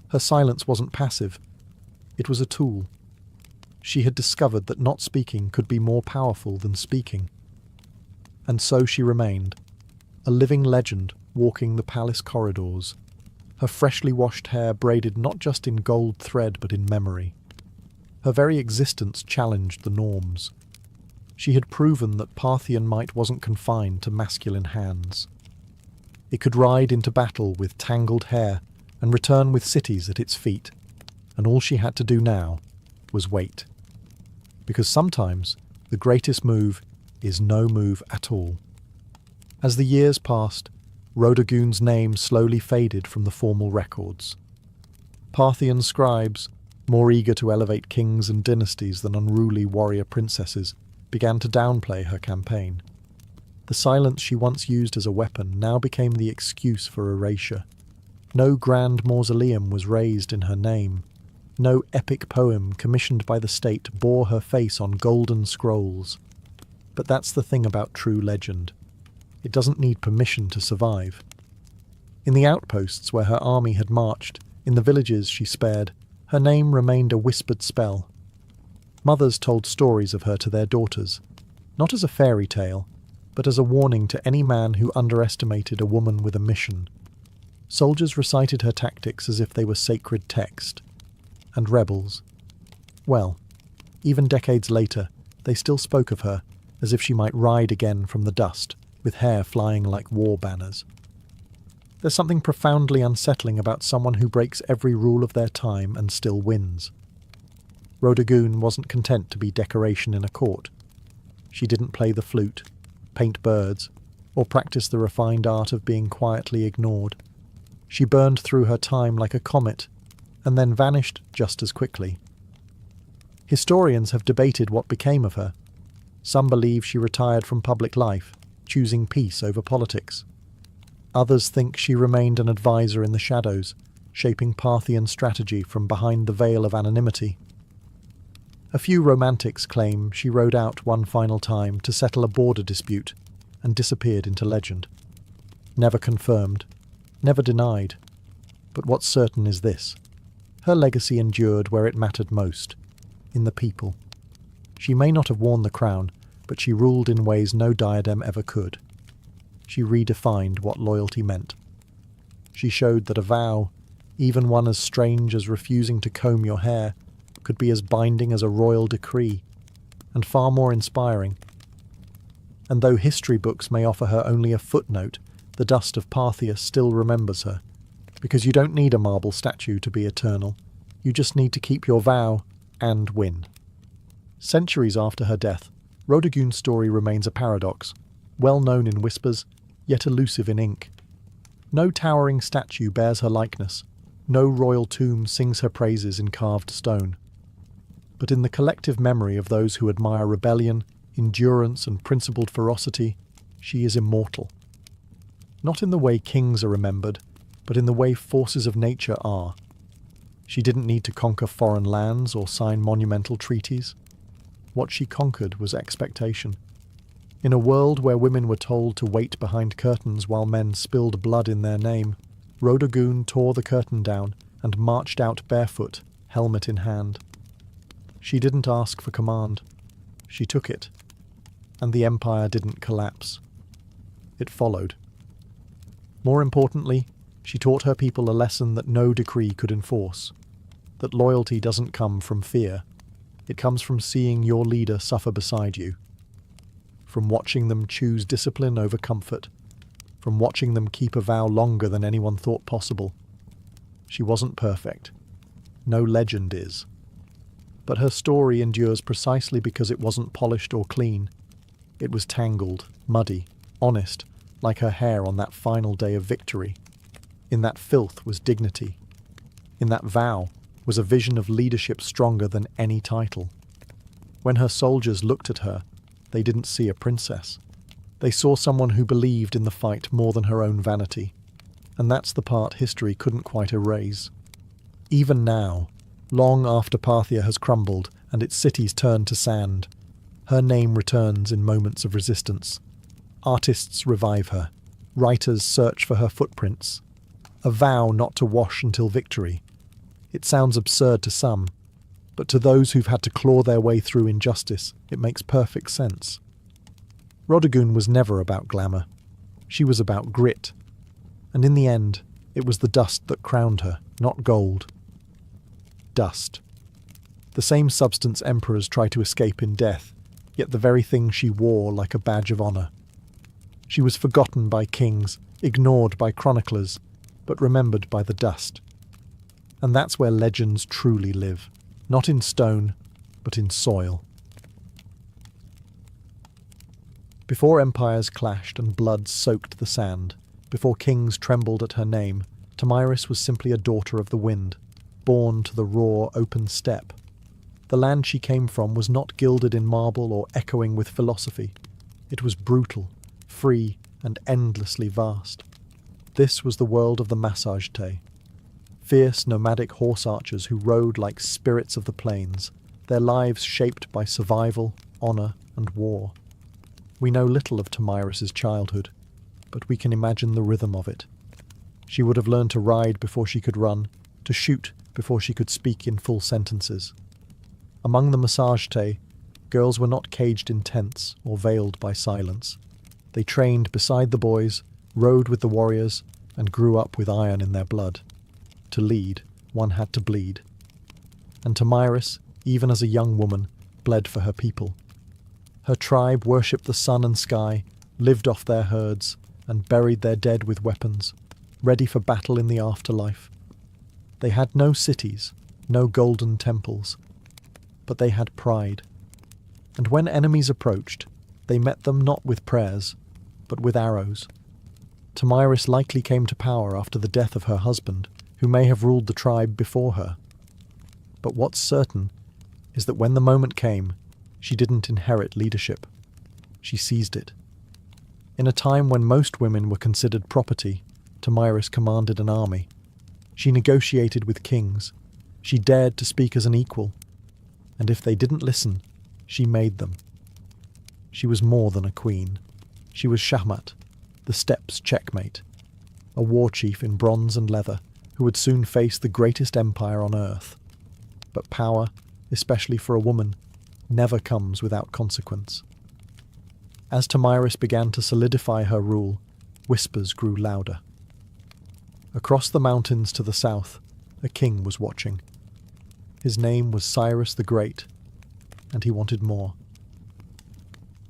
Her silence wasn't passive. It was a tool. She had discovered that not speaking could be more powerful than speaking. And so she remained, a living legend walking the palace corridors, her freshly washed hair braided not just in gold thread but in memory. Her very existence challenged the norms. She had proven that Parthian might wasn't confined to masculine hands. It could ride into battle with tangled hair and return with cities at its feet, and all she had to do now was wait. Because sometimes the greatest move is no move at all. As the years passed, Rhodogun's name slowly faded from the formal records. Parthian scribes, more eager to elevate kings and dynasties than unruly warrior princesses, began to downplay her campaign. The silence she once used as a weapon now became the excuse for erasure. No grand mausoleum was raised in her name. No epic poem commissioned by the state bore her face on golden scrolls. But that's the thing about true legend. It doesn't need permission to survive. In the outposts where her army had marched, in the villages she spared, her name remained a whispered spell. Mothers told stories of her to their daughters, not as a fairy tale, but as a warning to any man who underestimated a woman with a mission. Soldiers recited her tactics as if they were sacred text. And rebels, well, even decades later, they still spoke of her as if she might ride again from the dust, with hair flying like war banners. There's something profoundly unsettling about someone who breaks every rule of their time and still wins. Rhodogun wasn't content to be decoration in a court. She didn't play the flute, paint birds, or practice the refined art of being quietly ignored. She burned through her time like a comet, and then vanished just as quickly. Historians have debated what became of her. Some believe she retired from public life, choosing peace over politics. Others think she remained an advisor in the shadows, shaping Parthian strategy from behind the veil of anonymity. A few romantics claim she rode out one final time to settle a border dispute and disappeared into legend. Never confirmed, never denied. But what's certain is this: her legacy endured where it mattered most, in the people. She may not have worn the crown, but she ruled in ways no diadem ever could. She redefined what loyalty meant. She showed that a vow, even one as strange as refusing to comb your hair, could be as binding as a royal decree, and far more inspiring. And though history books may offer her only a footnote, the dust of Parthia still remembers her, because you don't need a marble statue to be eternal. You just need to keep your vow and win. Centuries after her death, Rhodogune's story remains a paradox, well known in whispers, yet elusive in ink. No towering statue bears her likeness, no royal tomb sings her praises in carved stone. But in the collective memory of those who admire rebellion, endurance, and principled ferocity, she is immortal. Not in the way kings are remembered, but in the way forces of nature are. She didn't need to conquer foreign lands or sign monumental treaties. What she conquered was expectation. In a world where women were told to wait behind curtains while men spilled blood in their name, Rhodogune tore the curtain down and marched out barefoot, helmet in hand. She didn't ask for command. She took it. And the empire didn't collapse. It followed. More importantly, she taught her people a lesson that no decree could enforce. That loyalty doesn't come from fear. It comes from seeing your leader suffer beside you. From watching them choose discipline over comfort. From watching them keep a vow longer than anyone thought possible. She wasn't perfect. No legend is. But her story endures precisely because it wasn't polished or clean. It was tangled, muddy, honest, like her hair on that final day of victory. In that filth was dignity. In that vow was a vision of leadership stronger than any title. When her soldiers looked at her, they didn't see a princess. They saw someone who believed in the fight more than her own vanity. And that's the part history couldn't quite erase. Even now, long after Parthia has crumbled and its cities turned to sand, her name returns in moments of resistance. Artists revive her. Writers search for her footprints. A vow not to wash until victory. It sounds absurd to some, but to those who've had to claw their way through injustice, it makes perfect sense. Rhodogune was never about glamour. She was about grit. And in the end, it was the dust that crowned her, not gold. Dust. The same substance emperors try to escape in death, yet the very thing she wore like a badge of honour. She was forgotten by kings, ignored by chroniclers, but remembered by the dust. And that's where legends truly live, not in stone, but in soil. Before empires clashed and blood soaked the sand, before kings trembled at her name, Tomyris was simply a daughter of the wind, born to the raw, open steppe. The land she came from was not gilded in marble or echoing with philosophy. It was brutal, free, and endlessly vast. This was the world of the Massagetae, fierce nomadic horse archers who rode like spirits of the plains, their lives shaped by survival, honour, and war. We know little of Tomyris's childhood, but we can imagine the rhythm of it. She would have learned to ride before she could run, to shoot before she could speak in full sentences. Among the Massagetae, girls were not caged in tents or veiled by silence. They trained beside the boys, rode with the warriors, and grew up with iron in their blood. To lead, one had to bleed. And Tomyris, even as a young woman, bled for her people. Her tribe worshipped the sun and sky, lived off their herds, and buried their dead with weapons, ready for battle in the afterlife. They had no cities, no golden temples, but they had pride. And when enemies approached, they met them not with prayers, but with arrows. Tomyris likely came to power after the death of her husband, who may have ruled the tribe before her. But what's certain is that when the moment came, she didn't inherit leadership. She seized it. In a time when most women were considered property, Tomyris commanded an army. She negotiated with kings. She dared to speak as an equal. And if they didn't listen, she made them. She was more than a queen. She was Shahmat, the steppes' checkmate, a war chief in bronze and leather who would soon face the greatest empire on earth. But power, especially for a woman, never comes without consequence. As Tomyris began to solidify her rule, whispers grew louder. Across the mountains to the south, a king was watching. His name was Cyrus the Great, and he wanted more.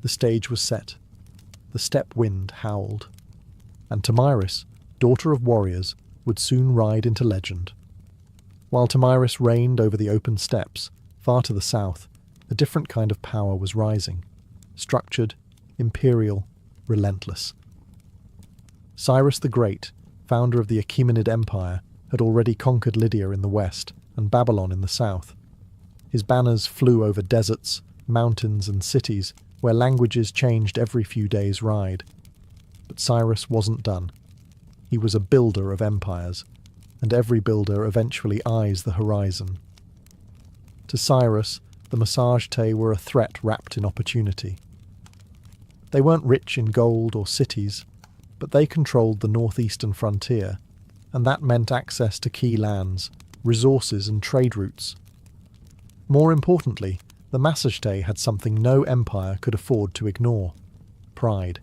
The stage was set. The steppe wind howled. And Tomyris, daughter of warriors, would soon ride into legend. While Tomyris reigned over the open steppes, far to the south, a different kind of power was rising. Structured, imperial, relentless. Cyrus the Great, founder of the Achaemenid Empire, had already conquered Lydia in the west and Babylon in the south. His banners flew over deserts, mountains and cities where languages changed every few days' ride. But Cyrus wasn't done. He was a builder of empires, and every builder eventually eyes the horizon. To Cyrus, the Massagetæ were a threat wrapped in opportunity. They weren't rich in gold or cities, but they controlled the northeastern frontier, and that meant access to key lands, resources and trade routes. More importantly, the Massagetæ had something no empire could afford to ignore: pride.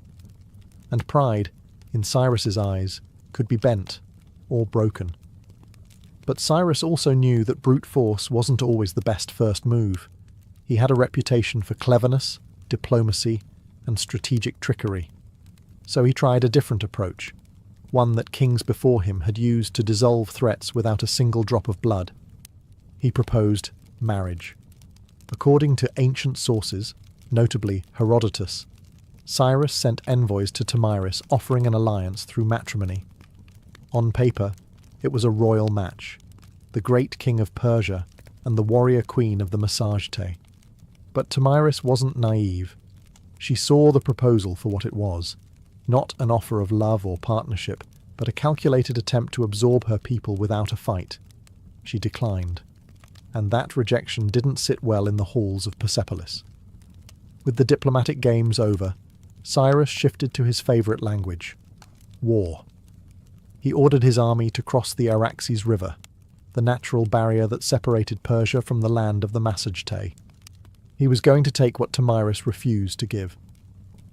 And pride, in Cyrus's eyes, could be bent or broken. But Cyrus also knew that brute force wasn't always the best first move. He had a reputation for cleverness, diplomacy, and strategic trickery. So he tried a different approach, one that kings before him had used to dissolve threats without a single drop of blood. He proposed marriage. According to ancient sources, notably Herodotus, Cyrus sent envoys to Tomyris offering an alliance through matrimony. On paper, it was a royal match, the great king of Persia and the warrior queen of the Massagetæ. But Tomyris wasn't naive. She saw the proposal for what it was, not an offer of love or partnership, but a calculated attempt to absorb her people without a fight. She declined, and that rejection didn't sit well in the halls of Persepolis. With the diplomatic games over, Cyrus shifted to his favourite language: war. He ordered his army to cross the Araxes River, the natural barrier that separated Persia from the land of the Massagetæ. He was going to take what Tomyris refused to give.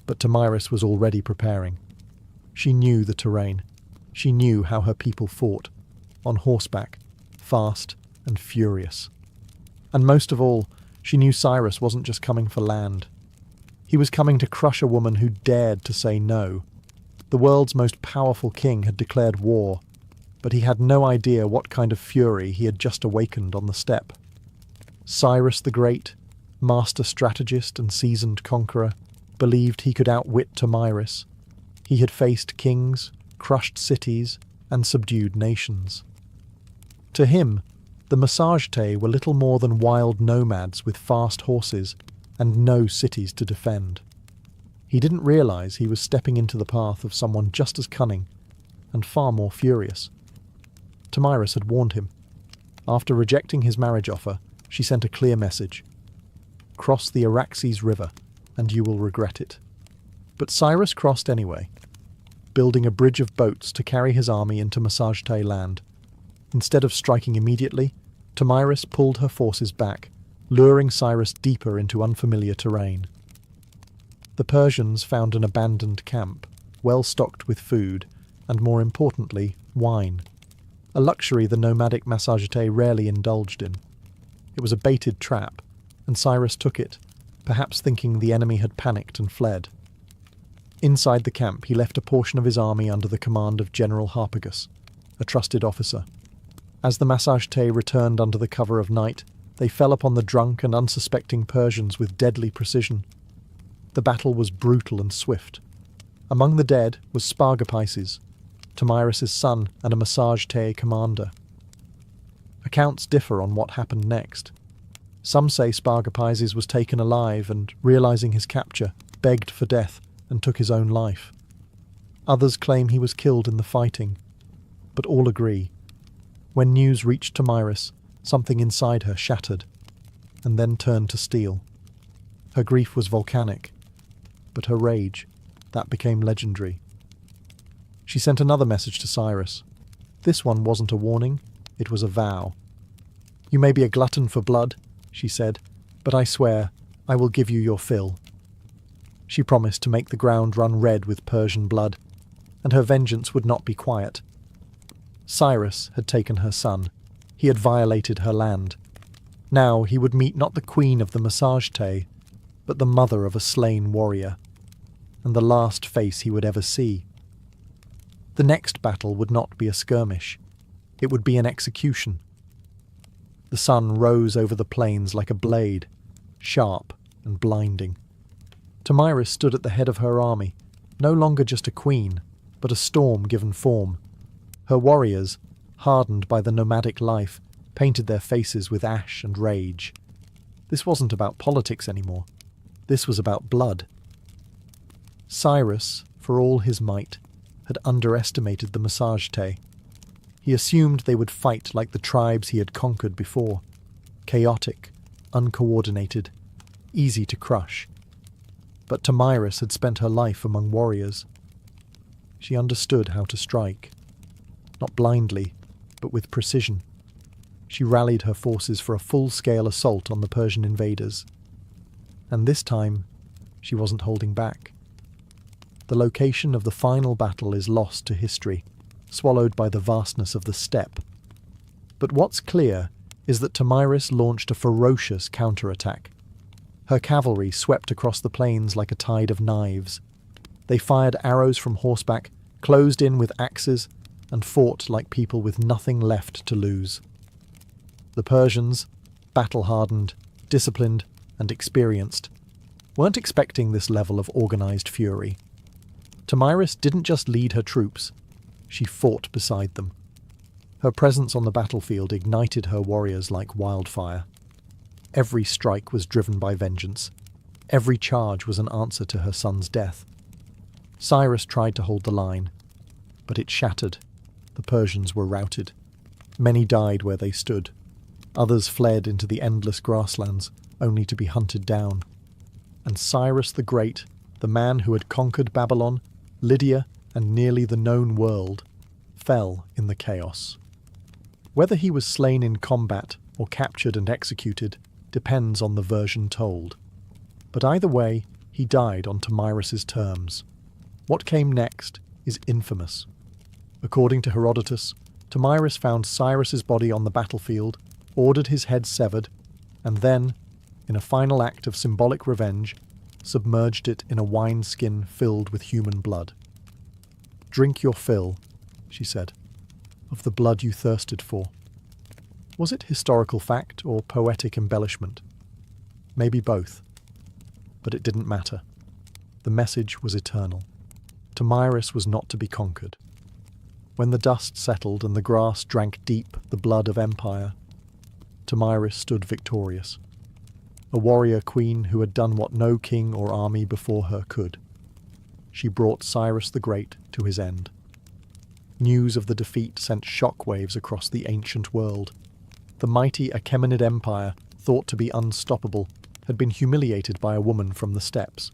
But Tomyris was already preparing. She knew the terrain. She knew how her people fought, on horseback, fast and furious. And most of all, she knew Cyrus wasn't just coming for land. He was coming to crush a woman who dared to say no. The world's most powerful king had declared war, but he had no idea what kind of fury he had just awakened on the steppe. Cyrus the Great, master strategist and seasoned conqueror, believed he could outwit Tomyris. He had faced kings, crushed cities, and subdued nations. To him, the Massagetæ were little more than wild nomads with fast horses and no cities to defend. He didn't realize he was stepping into the path of someone just as cunning and far more furious. Tomyris had warned him. After rejecting his marriage offer, she sent a clear message: cross the Araxes River, and you will regret it. But Cyrus crossed anyway, building a bridge of boats to carry his army into Massagetæ land. Instead of striking immediately, Tomyris pulled her forces back, luring Cyrus deeper into unfamiliar terrain. The Persians found an abandoned camp, well stocked with food, and more importantly, wine, a luxury the nomadic Massagetæ rarely indulged in. It was a baited trap, and Cyrus took it, perhaps thinking the enemy had panicked and fled. Inside the camp, he left a portion of his army under the command of General Harpagus, a trusted officer. As the Massagetæ returned under the cover of night, they fell upon the drunk and unsuspecting Persians with deadly precision. The battle was brutal and swift. Among the dead was Spargapises, Tomyris' son and a Massagetæ commander. Accounts differ on what happened next. Some say Spargapises was taken alive and, realizing his capture, begged for death and took his own life. Others claim he was killed in the fighting, but all agree. When news reached Tomyris, something inside her shattered, and then turned to steel. Her grief was volcanic, but her rage, that became legendary. She sent another message to Cyrus. This one wasn't a warning, it was a vow. "You may be a glutton for blood," she said, "but I swear, I will give you your fill." She promised to make the ground run red with Persian blood, and her vengeance would not be quiet. Cyrus had taken her son. He had violated her land. Now he would meet not the queen of the Massage-Tay, but the mother of a slain warrior, and the last face he would ever see. The next battle would not be a skirmish. It would be an execution. The sun rose over the plains like a blade, sharp and blinding. Tomyris stood at the head of her army, no longer just a queen, but a storm given form. Her warriors, hardened by the nomadic life, painted their faces with ash and rage. This wasn't about politics anymore. This was about blood. Cyrus, for all his might, had underestimated the Massage-Tay. He assumed they would fight like the tribes he had conquered before, chaotic, uncoordinated, easy to crush. But Tomyris had spent her life among warriors. She understood how to strike. Not blindly, but with precision. She rallied her forces for a full-scale assault on the Persian invaders. And this time, she wasn't holding back. The location of the final battle is lost to history, swallowed by the vastness of the steppe. But what's clear is that Tomyris launched a ferocious counterattack. Her cavalry swept across the plains like a tide of knives. They fired arrows from horseback, closed in with axes, and fought like people with nothing left to lose. The Persians, battle-hardened, disciplined, and experienced, weren't expecting this level of organized fury. Tomyris didn't just lead her troops, she fought beside them. Her presence on the battlefield ignited her warriors like wildfire. Every strike was driven by vengeance. Every charge was an answer to her son's death. Cyrus tried to hold the line, but it shattered. The Persians were routed. Many died where they stood. Others fled into the endless grasslands, only to be hunted down. And Cyrus the Great, the man who had conquered Babylon, Lydia, and nearly the known world, fell in the chaos. Whether he was slain in combat or captured and executed depends on the version told. But either way, he died on Tomyris's terms. What came next is infamous. According to Herodotus, Tomyris found Cyrus's body on the battlefield, ordered his head severed, and then, in a final act of symbolic revenge, submerged it in a wineskin filled with human blood. "Drink your fill," she said, "of the blood you thirsted for." Was it historical fact or poetic embellishment? Maybe both. But it didn't matter. The message was eternal. Tomyris was not to be conquered. When the dust settled and the grass drank deep the blood of empire, Tomyris stood victorious. A warrior queen who had done what no king or army before her could. She brought Cyrus the Great to his end. News of the defeat sent shockwaves across the ancient world. The mighty Achaemenid Empire, thought to be unstoppable, had been humiliated by a woman from the steppes.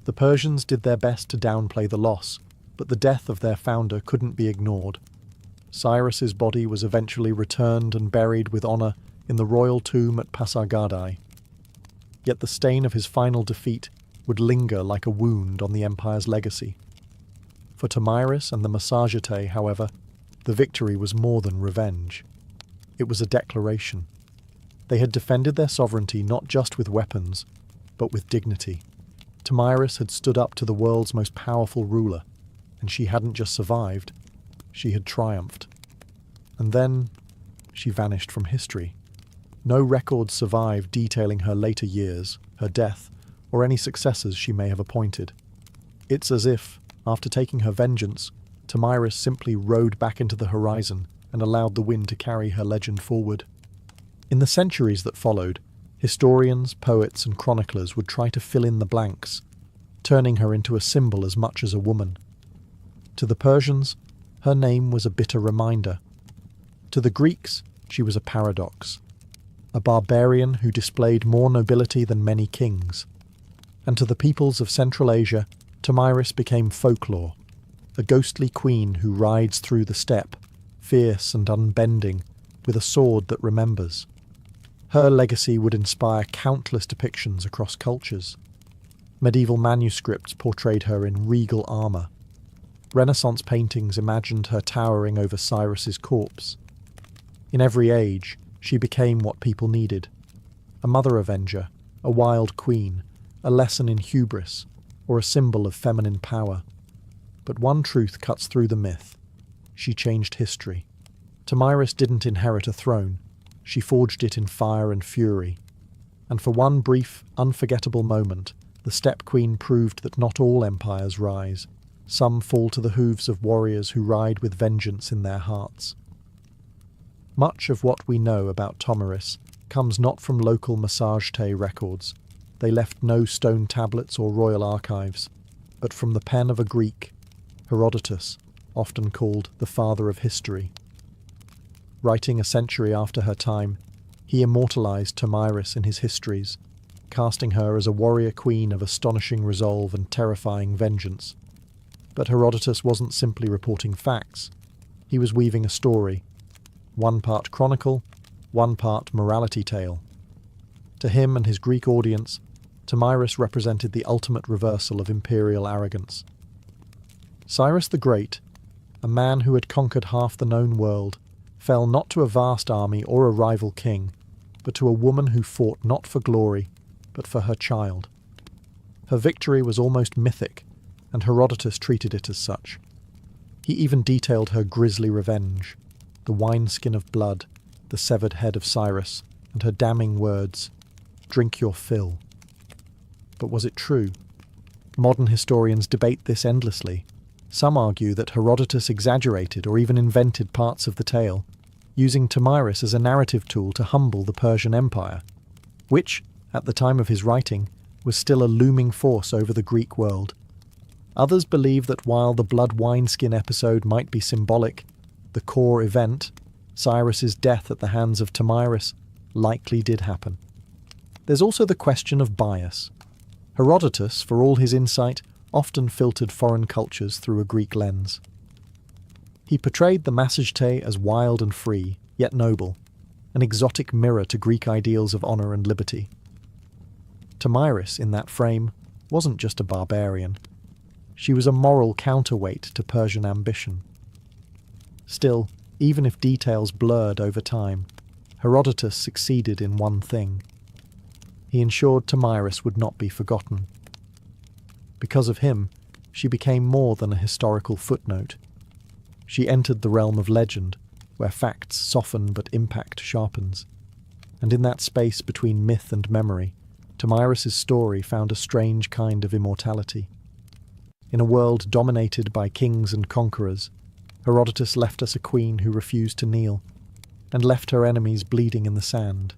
The Persians did their best to downplay the loss, but the death of their founder couldn't be ignored. Cyrus's body was eventually returned and buried with honor in the royal tomb at Pasargadae. Yet the stain of his final defeat would linger like a wound on the empire's legacy. For Tomyris and the Massage-Tay, however, the victory was more than revenge. It was a declaration. They had defended their sovereignty not just with weapons, but with dignity. Tomyris had stood up to the world's most powerful ruler, and she hadn't just survived, she had triumphed. And then she vanished from history. No records survive detailing her later years, her death, or any successors she may have appointed. It's as if, after taking her vengeance, Tomyris simply rode back into the horizon and allowed the wind to carry her legend forward. In the centuries that followed, historians, poets, and chroniclers would try to fill in the blanks, turning her into a symbol as much as a woman. To the Persians, her name was a bitter reminder. To the Greeks, she was a paradox, a barbarian who displayed more nobility than many kings. And to the peoples of Central Asia, Tomyris became folklore, a ghostly queen who rides through the steppe, fierce and unbending, with a sword that remembers. Her legacy would inspire countless depictions across cultures. Medieval manuscripts portrayed her in regal armour. Renaissance paintings imagined her towering over Cyrus's corpse. In every age, she became what people needed: a mother avenger, a wild queen, a lesson in hubris, or a symbol of feminine power. But one truth cuts through the myth: she changed history. Tomyris didn't inherit a throne, she forged it in fire and fury. And for one brief, unforgettable moment, the Steppe Queen proved that not all empires rise. Some fall to the hooves of warriors who ride with vengeance in their hearts. Much of what we know about Tomyris comes not from local Massagetay records. They left no stone tablets or royal archives, but from the pen of a Greek, Herodotus, often called the father of history. Writing a century after her time, he immortalized Tomyris in his histories, casting her as a warrior queen of astonishing resolve and terrifying vengeance. But Herodotus wasn't simply reporting facts. He was weaving a story, one part chronicle, one part morality tale. To him and his Greek audience, Tomyris represented the ultimate reversal of imperial arrogance. Cyrus the Great, a man who had conquered half the known world, fell not to a vast army or a rival king, but to a woman who fought not for glory, but for her child. Her victory was almost mythic, and Herodotus treated it as such. He even detailed her grisly revenge: the wineskin of blood, the severed head of Cyrus, and her damning words, "Drink your fill." But was it true? Modern historians debate this endlessly. Some argue that Herodotus exaggerated or even invented parts of the tale, using Tomyris as a narrative tool to humble the Persian Empire, which, at the time of his writing, was still a looming force over the Greek world. Others believe that while the blood wineskin episode might be symbolic, the core event, Cyrus's death at the hands of Tomyris, likely did happen. There's also the question of bias. Herodotus, for all his insight, often filtered foreign cultures through a Greek lens. He portrayed the Massagetay as wild and free, yet noble, an exotic mirror to Greek ideals of honour and liberty. Tomyris, in that frame, wasn't just a barbarian. She was a moral counterweight to Persian ambition. Still, even if details blurred over time, Herodotus succeeded in one thing. He ensured Tomyris would not be forgotten. Because of him, she became more than a historical footnote. She entered the realm of legend, where facts soften but impact sharpens. And in that space between myth and memory, Tomyris's story found a strange kind of immortality. In a world dominated by kings and conquerors, Herodotus left us a queen who refused to kneel, and left her enemies bleeding in the sand.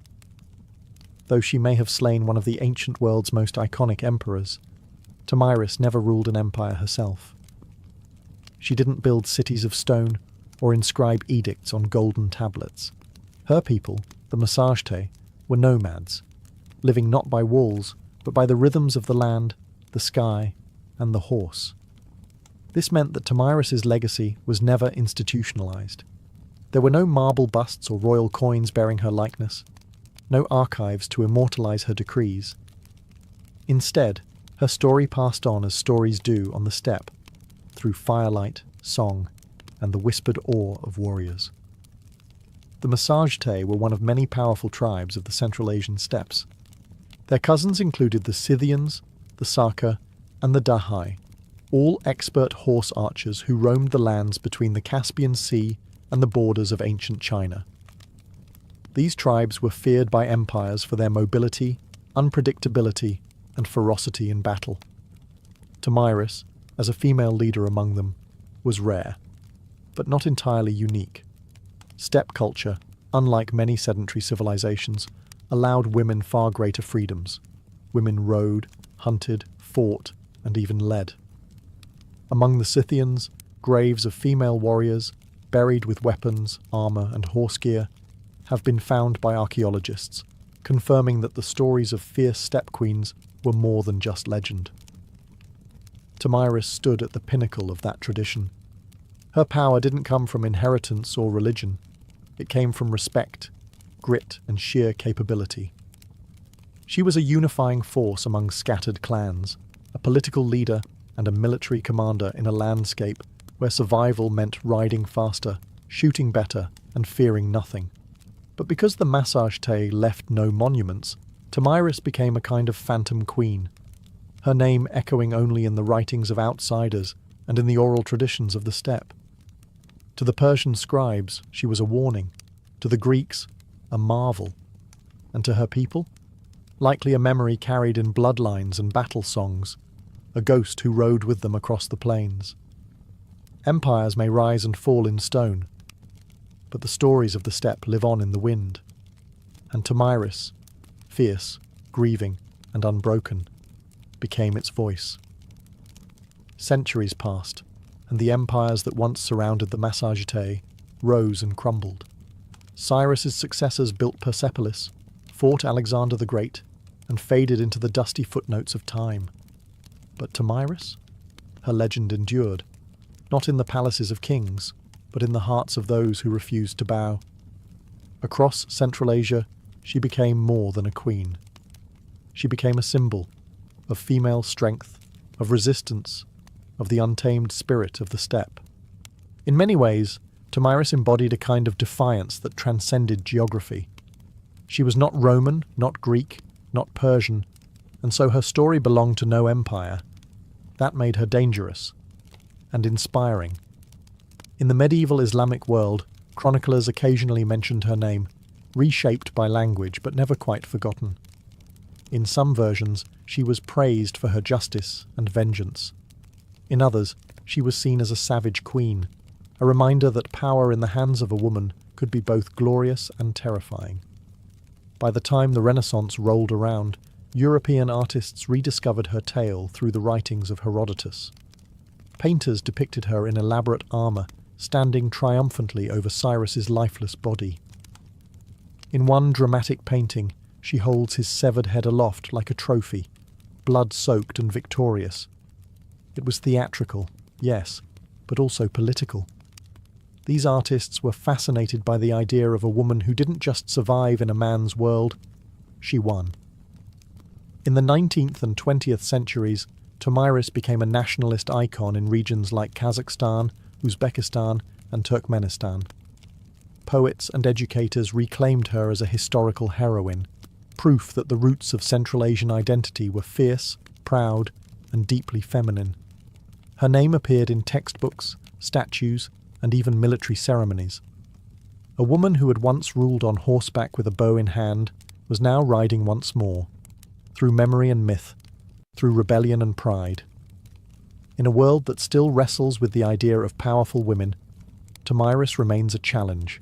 Though she may have slain one of the ancient world's most iconic emperors, Tomyris never ruled an empire herself. She didn't build cities of stone or inscribe edicts on golden tablets. Her people, the Massagetay, were nomads, living not by walls, but by the rhythms of the land, the sky, and the horse. This meant that Tomyris's legacy was never institutionalized. There were no marble busts or royal coins bearing her likeness, no archives to immortalize her decrees. Instead, her story passed on as stories do on the steppe, through firelight, song, and the whispered awe of warriors. The Massagetay were one of many powerful tribes of the Central Asian steppes. Their cousins included the Scythians, the Saka, and the Dahai, all expert horse archers who roamed the lands between the Caspian Sea and the borders of ancient China. These tribes were feared by empires for their mobility, unpredictability, and ferocity in battle. Tomyris, as a female leader among them, was rare, but not entirely unique. Steppe culture, unlike many sedentary civilizations, allowed women far greater freedoms. Women rode, hunted, fought, and even led. Among the Scythians, graves of female warriors, buried with weapons, armour, and horse gear, have been found by archaeologists, confirming that the stories of fierce steppe queens were more than just legend. Tomyris stood at the pinnacle of that tradition. Her power didn't come from inheritance or religion. It came from respect, grit and sheer capability. She was a unifying force among scattered clans, a political leader and a military commander in a landscape where survival meant riding faster, shooting better, and fearing nothing. But because the massage tei left no monuments, Tomyris became a kind of phantom queen, her name echoing only in the writings of outsiders and in the oral traditions of the steppe. To the Persian scribes, she was a warning, to the Greeks, a marvel, and to her people, likely a memory carried in bloodlines and battle songs, a ghost who rode with them across the plains. Empires may rise and fall in stone, but the stories of the steppe live on in the wind. And Tomyris, fierce, grieving, and unbroken, became its voice. Centuries passed, and the empires that once surrounded the Massagetae rose and crumbled. Cyrus's successors built Persepolis, fought Alexander the Great, and faded into the dusty footnotes of time. But Tomyris? Her legend endured, not in the palaces of kings, but in the hearts of those who refused to bow. Across Central Asia, she became more than a queen. She became a symbol of female strength, of resistance, of the untamed spirit of the steppe. In many ways, Tomyris embodied a kind of defiance that transcended geography. She was not Roman, not Greek, not Persian, and so her story belonged to no empire. That made her dangerous and inspiring. In the medieval Islamic world, chroniclers occasionally mentioned her name, reshaped by language but never quite forgotten. In some versions, she was praised for her justice and vengeance. In others, she was seen as a savage queen, a reminder that power in the hands of a woman could be both glorious and terrifying. By the time the Renaissance rolled around, European artists rediscovered her tale through the writings of Herodotus. Painters depicted her in elaborate armour, standing triumphantly over Cyrus's lifeless body. In one dramatic painting, she holds his severed head aloft like a trophy, blood-soaked and victorious. It was theatrical, yes, but also political. These artists were fascinated by the idea of a woman who didn't just survive in a man's world, she won. In the 19th and 20th centuries, Tomyris became a nationalist icon in regions like Kazakhstan, Uzbekistan, and Turkmenistan. Poets and educators reclaimed her as a historical heroine, proof that the roots of Central Asian identity were fierce, proud, and deeply feminine. Her name appeared in textbooks, statues, and even military ceremonies. A woman who had once ruled on horseback with a bow in hand was now riding once more, through memory and myth, through rebellion and pride. In a world that still wrestles with the idea of powerful women, Tomyris remains a challenge.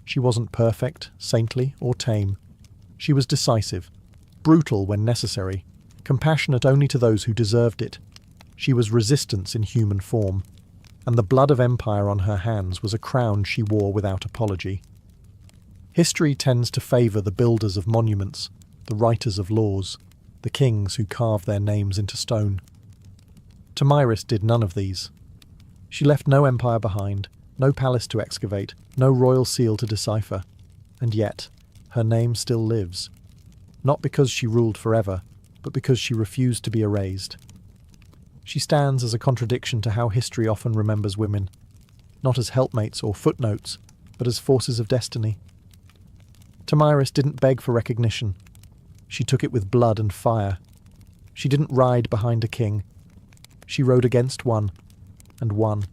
She wasn't perfect, saintly, or tame. She was decisive, brutal when necessary, compassionate only to those who deserved it. She was resistance in human form, and the blood of empire on her hands was a crown she wore without apology. History tends to favour the builders of monuments, the writers of laws, the kings who carve their names into stone. Tomyris did none of these. She left no empire behind, no palace to excavate, no royal seal to decipher, and yet her name still lives, not because she ruled forever, but because she refused to be erased. She stands as a contradiction to how history often remembers women, not as helpmates or footnotes, but as forces of destiny. Tomyris didn't beg for recognition. She took it with blood and fire. She didn't ride behind a king. She rode against one, and won.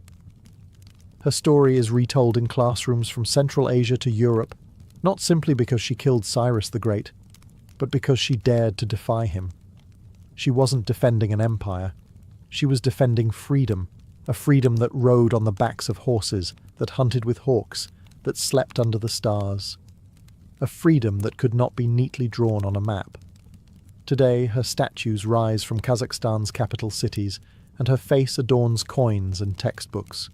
Her story is retold in classrooms from Central Asia to Europe, not simply because she killed Cyrus the Great, but because she dared to defy him. She wasn't defending an empire. She was defending freedom, a freedom that rode on the backs of horses, that hunted with hawks, that slept under the stars. A freedom that could not be neatly drawn on a map. Today, her statues rise from Kazakhstan's capital cities, and her face adorns coins and textbooks.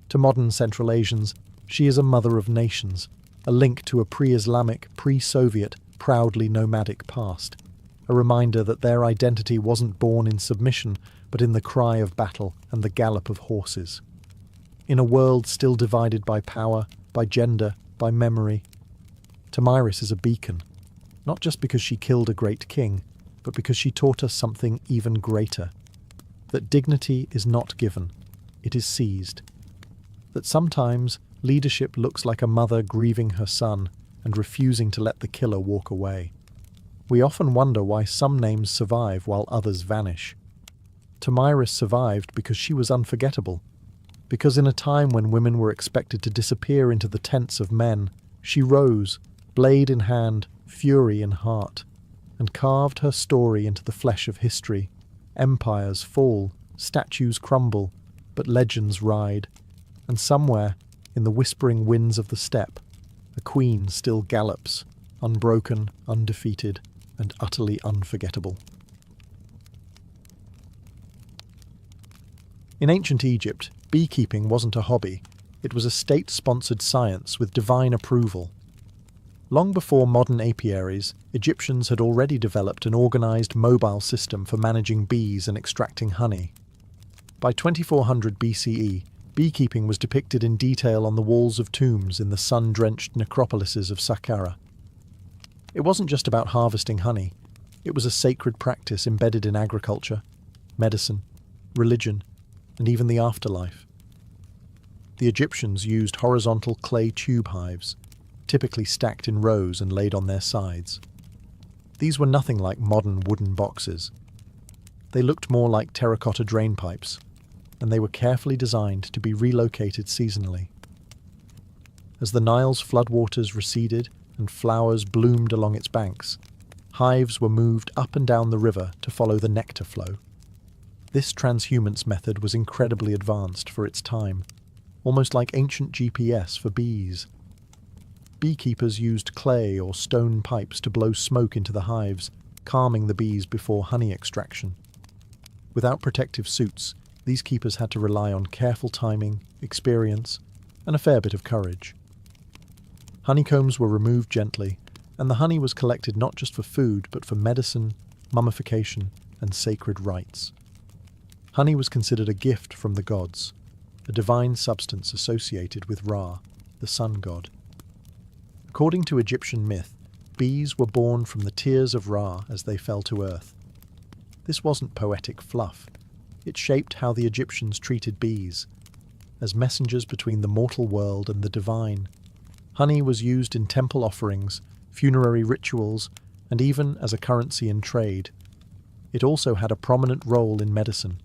To modern Central Asians, she is a mother of nations, a link to a pre-Islamic, pre-Soviet, proudly nomadic past, a reminder that their identity wasn't born in submission, but in the cry of battle and the gallop of horses. In a world still divided by power, by gender, by memory, Tamiris is a beacon, not just because she killed a great king, but because she taught us something even greater. That dignity is not given, it is seized. That sometimes leadership looks like a mother grieving her son and refusing to let the killer walk away. We often wonder why some names survive while others vanish. Tamiris survived because she was unforgettable, because in a time when women were expected to disappear into the tents of men, she rose, blade in hand, fury in heart, and carved her story into the flesh of history. Empires fall, statues crumble, but legends ride, and somewhere, in the whispering winds of the steppe, a queen still gallops, unbroken, undefeated, and utterly unforgettable. In ancient Egypt, beekeeping wasn't a hobby, it was a state-sponsored science with divine approval. Long before modern apiaries, Egyptians had already developed an organized mobile system for managing bees and extracting honey. By 2400 BCE, beekeeping was depicted in detail on the walls of tombs in the sun-drenched necropolises of Saqqara. It wasn't just about harvesting honey, it was a sacred practice embedded in agriculture, medicine, religion, and even the afterlife. The Egyptians used horizontal clay tube hives, typically stacked in rows and laid on their sides. These were nothing like modern wooden boxes. They looked more like terracotta drain pipes, and they were carefully designed to be relocated seasonally. As the Nile's floodwaters receded and flowers bloomed along its banks, hives were moved up and down the river to follow the nectar flow. This transhumance method was incredibly advanced for its time, almost like ancient GPS for bees. Beekeepers used clay or stone pipes to blow smoke into the hives, calming the bees before honey extraction. Without protective suits, these keepers had to rely on careful timing, experience, and a fair bit of courage. Honeycombs were removed gently, and the honey was collected not just for food, but for medicine, mummification, and sacred rites. Honey was considered a gift from the gods, a divine substance associated with Ra, the sun god. According to Egyptian myth, bees were born from the tears of Ra as they fell to earth. This wasn't poetic fluff. It shaped how the Egyptians treated bees, as messengers between the mortal world and the divine. Honey was used in temple offerings, funerary rituals, and even as a currency in trade. It also had a prominent role in medicine.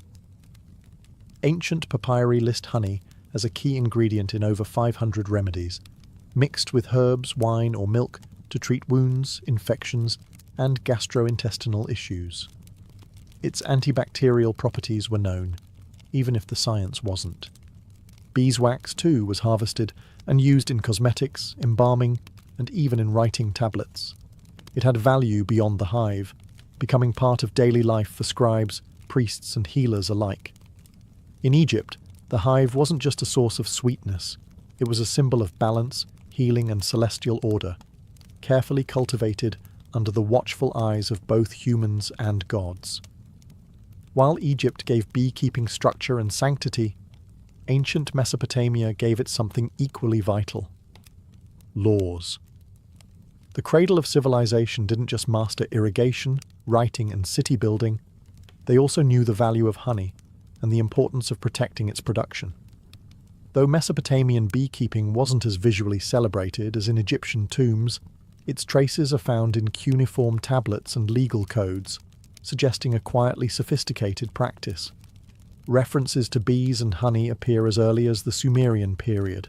Ancient papyri list honey as a key ingredient in over 500 remedies, mixed with herbs, wine, or milk to treat wounds, infections, and gastrointestinal issues. Its antibacterial properties were known, even if the science wasn't. Beeswax, too, was harvested and used in cosmetics, embalming, and even in writing tablets. It had value beyond the hive, becoming part of daily life for scribes, priests, and healers alike. In Egypt, the hive wasn't just a source of sweetness, it was a symbol of balance, healing, and celestial order, carefully cultivated under the watchful eyes of both humans and gods. While Egypt gave beekeeping structure and sanctity, ancient Mesopotamia gave it something equally vital: laws. The cradle of civilization didn't just master irrigation, writing, and city building, they also knew the value of honey and the importance of protecting its production. Though Mesopotamian beekeeping wasn't as visually celebrated as in Egyptian tombs, its traces are found in cuneiform tablets and legal codes, suggesting a quietly sophisticated practice. References to bees and honey appear as early as the Sumerian period.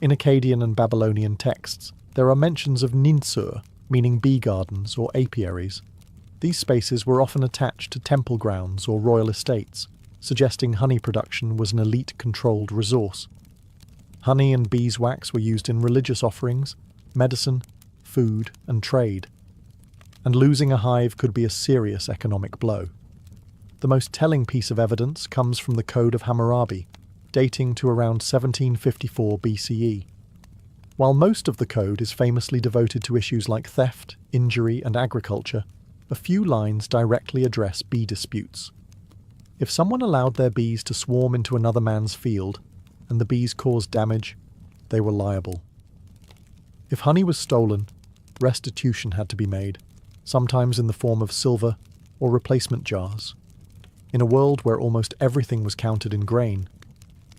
In Akkadian and Babylonian texts, there are mentions of ninsur, meaning bee gardens or apiaries. These spaces were often attached to temple grounds or royal estates, suggesting honey production was an elite-controlled resource. Honey and beeswax were used in religious offerings, medicine, food, and trade. And losing a hive could be a serious economic blow. The most telling piece of evidence comes from the Code of Hammurabi, dating to around 1754 BCE. While most of the code is famously devoted to issues like theft, injury, and agriculture, a few lines directly address bee disputes. If someone allowed their bees to swarm into another man's field, and the bees caused damage, they were liable. If honey was stolen, restitution had to be made, sometimes in the form of silver or replacement jars. In a world where almost everything was counted in grain,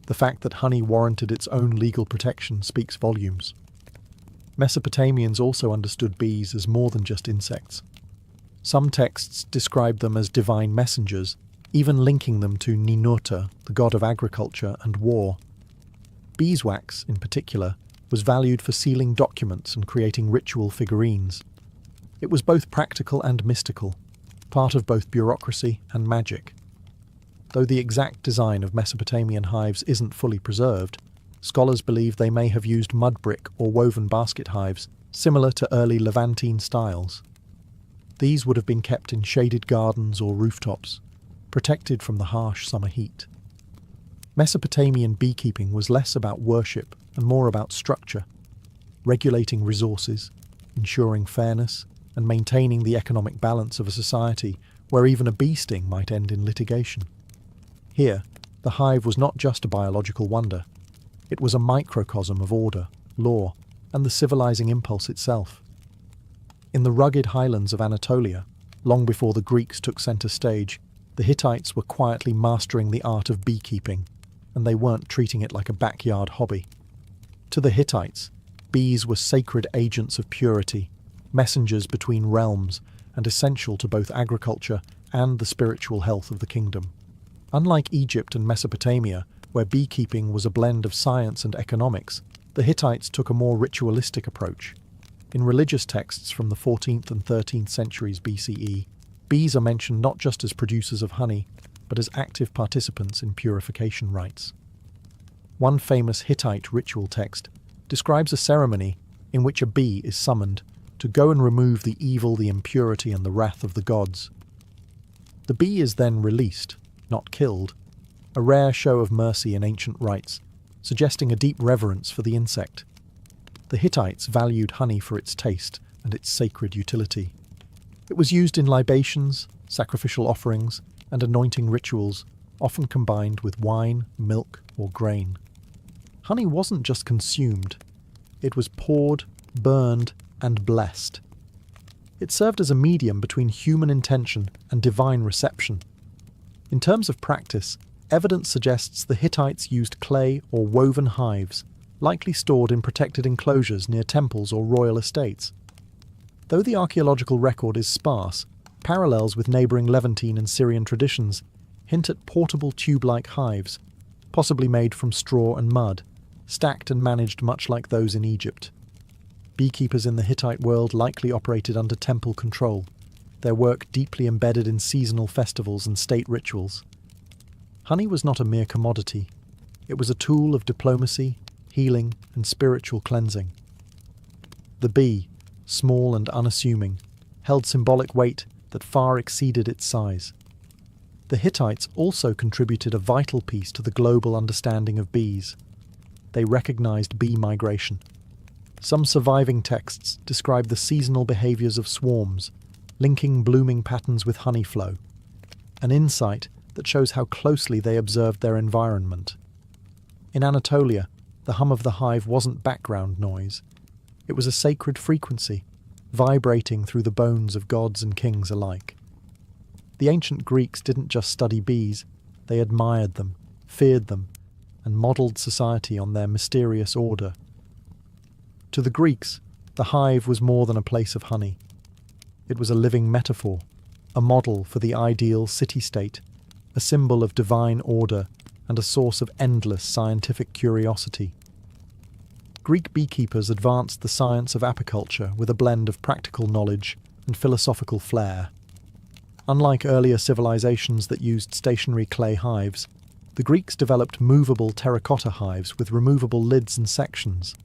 the fact that honey warranted its own legal protection speaks volumes. Mesopotamians also understood bees as more than just insects. Some texts describe them as divine messengers, even linking them to Ninurta, the god of agriculture and war. Beeswax, in particular, was valued for sealing documents and creating ritual figurines. It was both practical and mystical, part of both bureaucracy and magic. Though the exact design of Mesopotamian hives isn't fully preserved, scholars believe they may have used mud brick or woven basket hives, similar to early Levantine styles. These would have been kept in shaded gardens or rooftops, protected from the harsh summer heat. Mesopotamian beekeeping was less about worship and more about structure, regulating resources, ensuring fairness, and maintaining the economic balance of a society where even a bee sting might end in litigation. Here, the hive was not just a biological wonder. It was a microcosm of order, law, and the civilizing impulse itself. In the rugged highlands of Anatolia, long before the Greeks took center stage, the Hittites were quietly mastering the art of beekeeping, and they weren't treating it like a backyard hobby. To the Hittites, bees were sacred agents of purity, messengers between realms, and essential to both agriculture and the spiritual health of the kingdom. Unlike Egypt and Mesopotamia, where beekeeping was a blend of science and economics, the Hittites took a more ritualistic approach. In religious texts from the 14th and 13th centuries BCE, bees are mentioned not just as producers of honey, but as active participants in purification rites. One famous Hittite ritual text describes a ceremony in which a bee is summoned to go and remove the evil, the impurity, and the wrath of the gods. The bee is then released, not killed, a rare show of mercy in ancient rites, suggesting a deep reverence for the insect. The Hittites valued honey for its taste and its sacred utility. It was used in libations, sacrificial offerings, and anointing rituals, often combined with wine, milk, or grain. Honey wasn't just consumed, it was poured, burned, and blessed. It served as a medium between human intention and divine reception. In terms of practice, evidence suggests the Hittites used clay or woven hives, likely stored in protected enclosures near temples or royal estates. Though the archaeological record is sparse, parallels with neighbouring Levantine and Syrian traditions hint at portable tube-like hives, possibly made from straw and mud, stacked and managed much like those in Egypt. Beekeepers in the Hittite world likely operated under temple control, their work deeply embedded in seasonal festivals and state rituals. Honey was not a mere commodity. It was a tool of diplomacy, healing, and spiritual cleansing. The bee, small and unassuming, held symbolic weight that far exceeded its size. The Hittites also contributed a vital piece to the global understanding of bees. They recognized bee migration. Some surviving texts describe the seasonal behaviors of swarms, linking blooming patterns with honey flow, an insight that shows how closely they observed their environment. In Anatolia, the hum of the hive wasn't background noise. It was a sacred frequency, vibrating through the bones of gods and kings alike. The ancient Greeks didn't just study bees, they admired them, feared them, and modelled society on their mysterious order. To the Greeks, the hive was more than a place of honey. It was a living metaphor, a model for the ideal city-state, a symbol of divine order, and a source of endless scientific curiosity. Greek beekeepers advanced the science of apiculture with a blend of practical knowledge and philosophical flair. Unlike earlier civilizations that used stationary clay hives, the Greeks developed movable terracotta hives with removable lids and sections.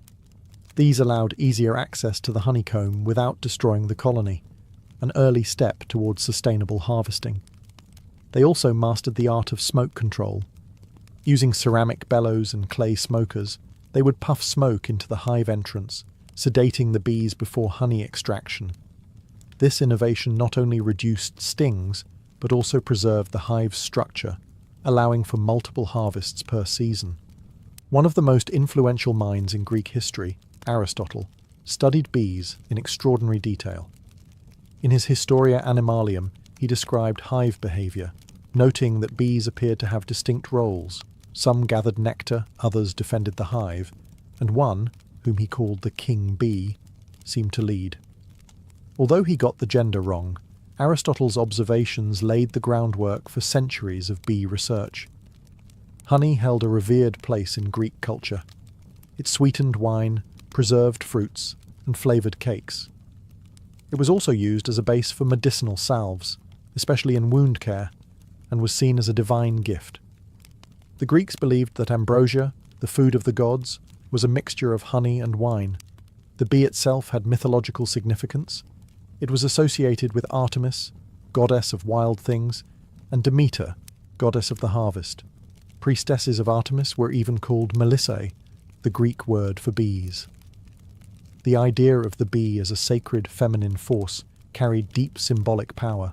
These allowed easier access to the honeycomb without destroying the colony, an early step towards sustainable harvesting. They also mastered the art of smoke control. Using ceramic bellows and clay smokers, they would puff smoke into the hive entrance, sedating the bees before honey extraction. This innovation not only reduced stings, but also preserved the hive's structure, allowing for multiple harvests per season. One of the most influential minds in Greek history, Aristotle, studied bees in extraordinary detail. In his Historia Animalium, he described hive behaviour, noting that bees appeared to have distinct roles. Some gathered nectar, others defended the hive, and one, whom he called the king bee, seemed to lead. Although he got the gender wrong, Aristotle's observations laid the groundwork for centuries of bee research. Honey held a revered place in Greek culture. It sweetened wine, preserved fruits, and flavoured cakes. It was also used as a base for medicinal salves, especially in wound care, and was seen as a divine gift. The Greeks believed that ambrosia, the food of the gods, was a mixture of honey and wine. The bee itself had mythological significance. It was associated with Artemis, goddess of wild things, and Demeter, goddess of the harvest. Priestesses of Artemis were even called Melissae, the Greek word for bees. The idea of the bee as a sacred feminine force carried deep symbolic power.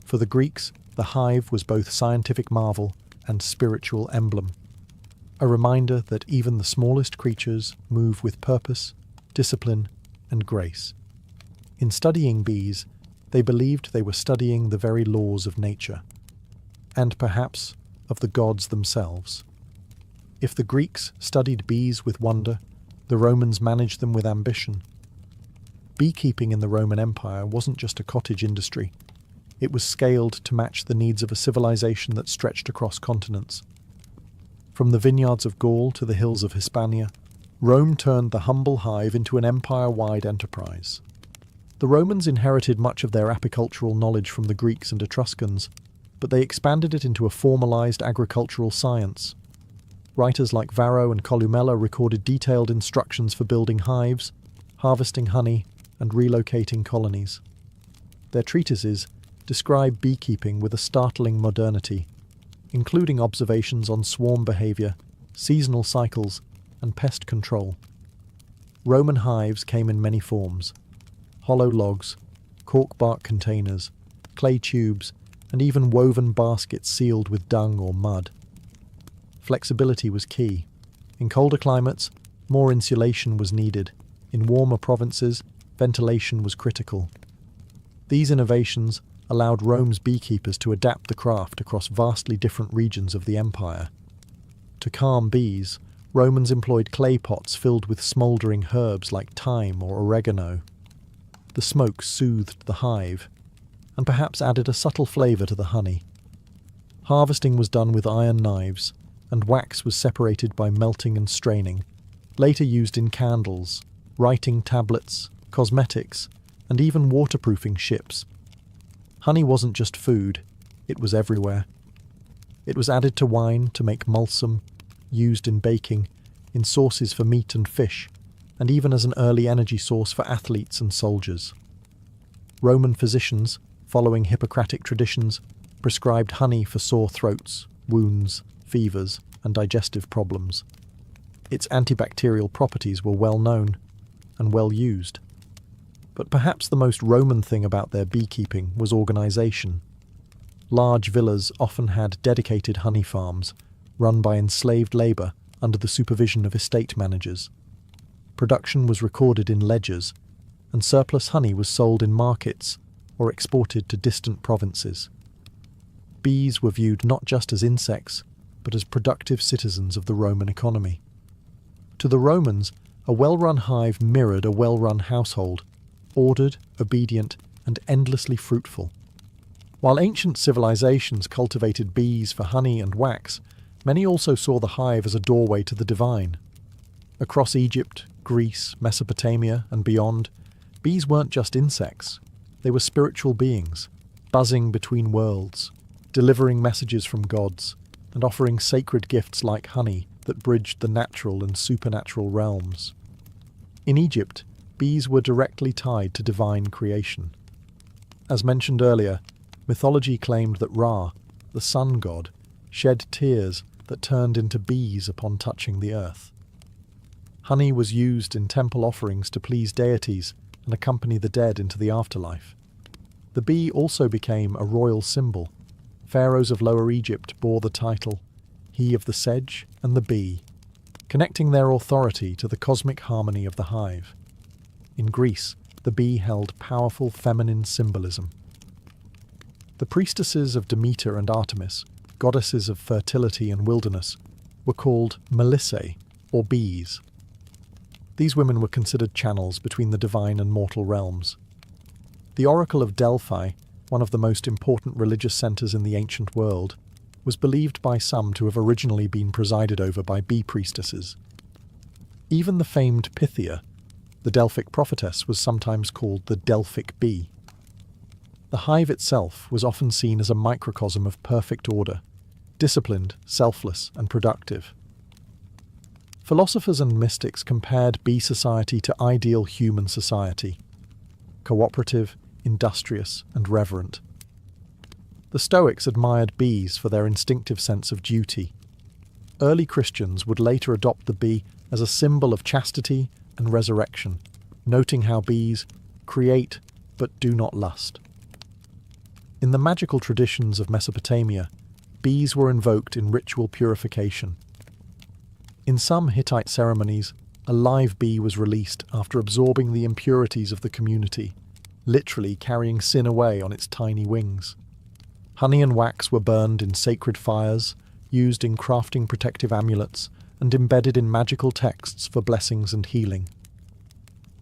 For the Greeks, the hive was both scientific marvel and spiritual emblem, a reminder that even the smallest creatures move with purpose, discipline, and grace. In studying bees, they believed they were studying the very laws of nature, and perhaps of the gods themselves. If the Greeks studied bees with wonder, the Romans managed them with ambition. Beekeeping in the Roman Empire wasn't just a cottage industry. It was scaled to match the needs of a civilization that stretched across continents. From the vineyards of Gaul to the hills of Hispania, Rome turned the humble hive into an empire-wide enterprise. The Romans inherited much of their apicultural knowledge from the Greeks and Etruscans, but they expanded it into a formalized agricultural science. Writers like Varro and Columella recorded detailed instructions for building hives, harvesting honey, and relocating colonies. Their treatises describe beekeeping with a startling modernity, including observations on swarm behavior, seasonal cycles, and pest control. Roman hives came in many forms: hollow logs, cork bark containers, clay tubes, and even woven baskets sealed with dung or mud. Flexibility was key. In colder climates, more insulation was needed. In warmer provinces, ventilation was critical. These innovations allowed Rome's beekeepers to adapt the craft across vastly different regions of the empire. To calm bees, Romans employed clay pots filled with smouldering herbs like thyme or oregano. The smoke soothed the hive, and perhaps added a subtle flavour to the honey. Harvesting was done with iron knives, and wax was separated by melting and straining, later used in candles, writing tablets, cosmetics, and even waterproofing ships. Honey wasn't just food, it was everywhere. It was added to wine to make mulsum, used in baking, in sauces for meat and fish, and even as an early energy source for athletes and soldiers. Roman physicians, following Hippocratic traditions, prescribed honey for sore throats, wounds, fevers, and digestive problems. Its antibacterial properties were well known and well used. But perhaps the most Roman thing about their beekeeping was organisation. Large villas often had dedicated honey farms, run by enslaved labour under the supervision of estate managers. Production was recorded in ledgers, and surplus honey was sold in markets or exported to distant provinces. Bees were viewed not just as insects, but as productive citizens of the Roman economy. To the Romans, a well-run hive mirrored a well-run household, ordered, obedient, and endlessly fruitful. While ancient civilizations cultivated bees for honey and wax, many also saw the hive as a doorway to the divine. Across Egypt, Greece, Mesopotamia, and beyond, bees weren't just insects. They were spiritual beings, buzzing between worlds, delivering messages from gods, and offering sacred gifts like honey that bridged the natural and supernatural realms. In Egypt, bees were directly tied to divine creation. As mentioned earlier, mythology claimed that Ra, the sun god, shed tears that turned into bees upon touching the earth. Honey was used in temple offerings to please deities and accompany the dead into the afterlife. The bee also became a royal symbol. Pharaohs of Lower Egypt bore the title, he of the sedge and the bee, connecting their authority to the cosmic harmony of the hive. In Greece, the bee held powerful feminine symbolism. The priestesses of Demeter and Artemis, goddesses of fertility and wilderness, were called melissae, or bees. These women were considered channels between the divine and mortal realms. The Oracle of Delphi, one of the most important religious centres in the ancient world, was believed by some to have originally been presided over by bee priestesses. Even the famed Pythia, the Delphic prophetess, was sometimes called the Delphic bee. The hive itself was often seen as a microcosm of perfect order, disciplined, selfless, and productive. Philosophers and mystics compared bee society to ideal human society: cooperative, industrious, and reverent. The Stoics admired bees for their instinctive sense of duty. Early Christians would later adopt the bee as a symbol of chastity and resurrection, noting how bees create but do not lust. In the magical traditions of Mesopotamia, bees were invoked in ritual purification. In some Hittite ceremonies, a live bee was released after absorbing the impurities of the community, literally carrying sin away on its tiny wings. Honey and wax were burned in sacred fires, used in crafting protective amulets, and embedded in magical texts for blessings and healing.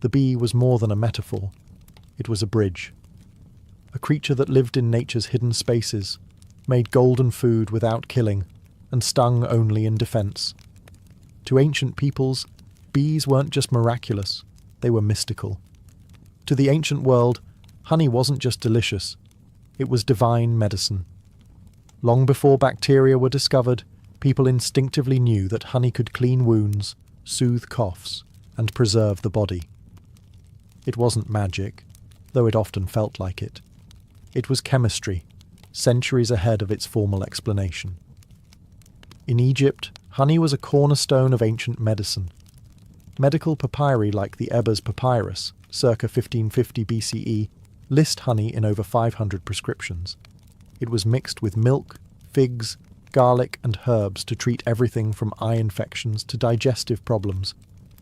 The bee was more than a metaphor. It was a bridge. A creature that lived in nature's hidden spaces, made golden food without killing, and stung only in defense. To ancient peoples, bees weren't just miraculous, they were mystical. To the ancient world, honey wasn't just delicious, it was divine medicine. Long before bacteria were discovered, people instinctively knew that honey could clean wounds, soothe coughs, and preserve the body. It wasn't magic, though it often felt like it. It was chemistry, centuries ahead of its formal explanation. In Egypt, honey was a cornerstone of ancient medicine. Medical papyri like the Ebers Papyrus, circa 1550 BCE, list honey in over 500 prescriptions. It was mixed with milk, figs, garlic, and herbs to treat everything from eye infections to digestive problems.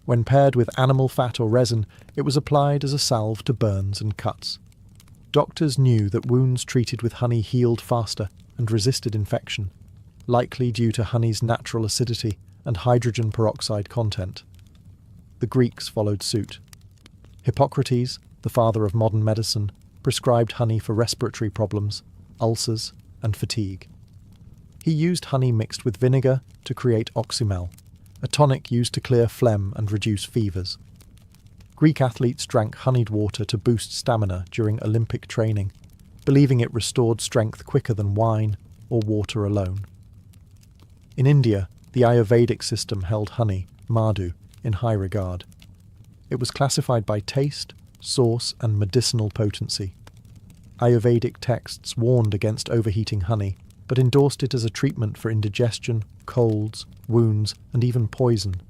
When paired with animal fat or resin, it was applied as a salve to burns and cuts. Doctors knew that wounds treated with honey healed faster and resisted infection, likely due to honey's natural acidity and hydrogen peroxide content. The Greeks followed suit. Hippocrates, the father of modern medicine, prescribed honey for respiratory problems, ulcers, and fatigue. He used honey mixed with vinegar to create oxymel, a tonic used to clear phlegm and reduce fevers. Greek athletes drank honeyed water to boost stamina during Olympic training, believing it restored strength quicker than wine or water alone. In India, the Ayurvedic system held honey, madhu, in high regard. It was classified by taste, source, and medicinal potency. Ayurvedic texts warned against overheating honey, but endorsed it as a treatment for indigestion, colds, wounds, and even poison.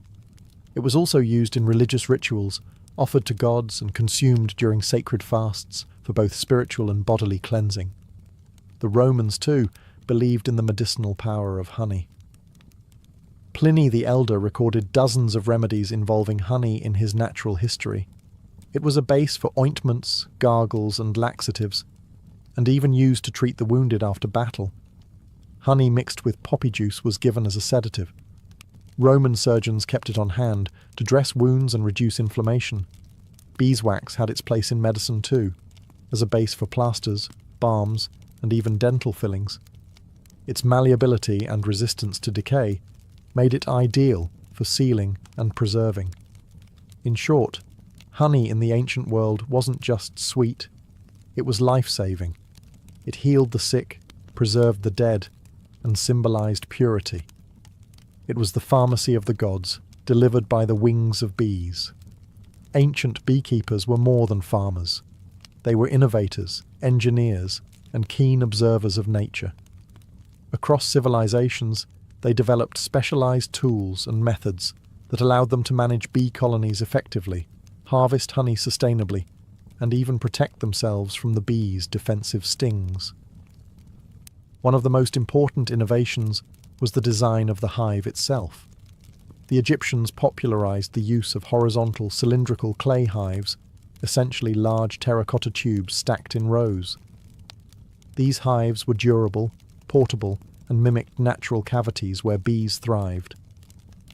It was also used in religious rituals, offered to gods and consumed during sacred fasts for both spiritual and bodily cleansing. The Romans, too, believed in the medicinal power of honey. Pliny the Elder recorded dozens of remedies involving honey in his natural history. It was a base for ointments, gargles, and laxatives, and even used to treat the wounded after battle. Honey mixed with poppy juice was given as a sedative. Roman surgeons kept it on hand to dress wounds and reduce inflammation. Beeswax had its place in medicine too, as a base for plasters, balms, and even dental fillings. Its malleability and resistance to decay made it ideal for sealing and preserving. In short, honey in the ancient world wasn't just sweet, it was life-saving. It healed the sick, preserved the dead, and symbolized purity. It was the pharmacy of the gods, delivered by the wings of bees. Ancient beekeepers were more than farmers. They were innovators, engineers, and keen observers of nature. Across civilizations, they developed specialized tools and methods that allowed them to manage bee colonies effectively, harvest honey sustainably, and even protect themselves from the bees' defensive stings. One of the most important innovations was the design of the hive itself. The Egyptians popularized the use of horizontal cylindrical clay hives essentially large terracotta tubes stacked in rows. These hives were durable, portable, and mimicked natural cavities where bees thrived.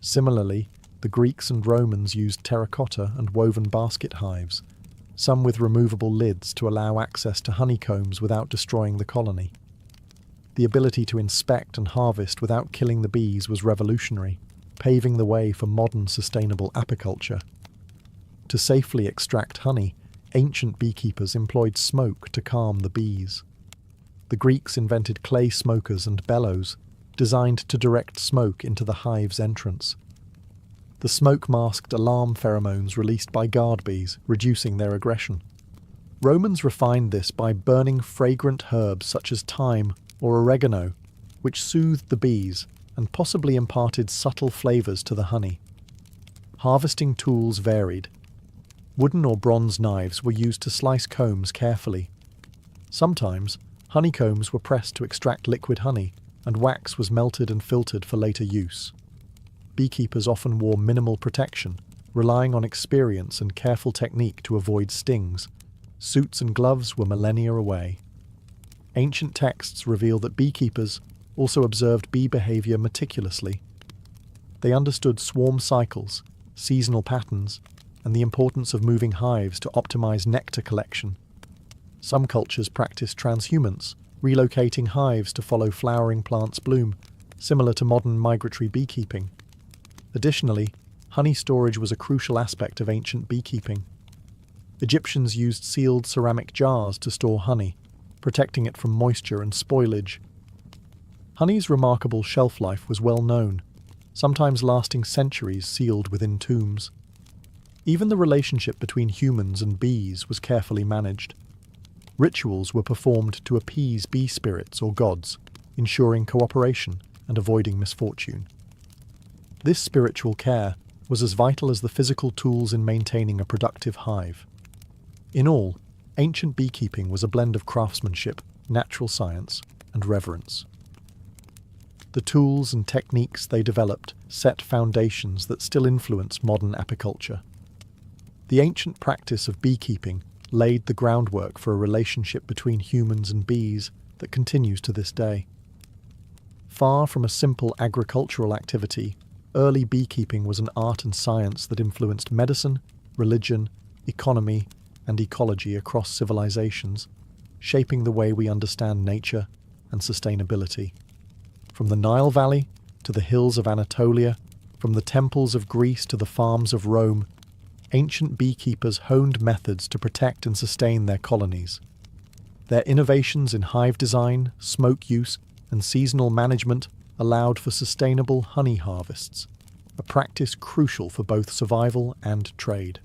Similarly, the Greeks and Romans used terracotta and woven basket hives, some with removable lids to allow access to honeycombs without destroying the colony. The ability to inspect and harvest without killing the bees was revolutionary, paving the way for modern sustainable apiculture. To safely extract honey, ancient beekeepers employed smoke to calm the bees. The Greeks invented clay smokers and bellows, designed to direct smoke into the hive's entrance. The smoke masked alarm pheromones released by guard bees, reducing their aggression. Romans refined this by burning fragrant herbs such as thyme or oregano, which soothed the bees and possibly imparted subtle flavours to the honey. Harvesting tools varied. Wooden or bronze knives were used to slice combs carefully. Sometimes, honeycombs were pressed to extract liquid honey, and wax was melted and filtered for later use. Beekeepers often wore minimal protection, relying on experience and careful technique to avoid stings. Suits and gloves were millennia away. Ancient texts reveal that beekeepers also observed bee behavior meticulously. They understood swarm cycles, seasonal patterns, and the importance of moving hives to optimize nectar collection. Some cultures practiced transhumance, relocating hives to follow flowering plants' bloom, similar to modern migratory beekeeping. Additionally, honey storage was a crucial aspect of ancient beekeeping. Egyptians used sealed ceramic jars to store honey, protecting it from moisture and spoilage. Honey's remarkable shelf life was well known, sometimes lasting centuries sealed within tombs. Even the relationship between humans and bees was carefully managed. Rituals were performed to appease bee spirits or gods, ensuring cooperation and avoiding misfortune. This spiritual care was as vital as the physical tools in maintaining a productive hive. In all, ancient beekeeping was a blend of craftsmanship, natural science, and reverence. The tools and techniques they developed set foundations that still influence modern apiculture. The ancient practice of beekeeping laid the groundwork for a relationship between humans and bees that continues to this day. Far from a simple agricultural activity, early beekeeping was an art and science that influenced medicine, religion, economy, and ecology across civilizations, shaping the way we understand nature and sustainability. From the Nile Valley to the hills of Anatolia, from the temples of Greece to the farms of Rome, ancient beekeepers honed methods to protect and sustain their colonies. Their innovations in hive design, smoke use, and seasonal management allowed for sustainable honey harvests, a practice crucial for both survival and trade.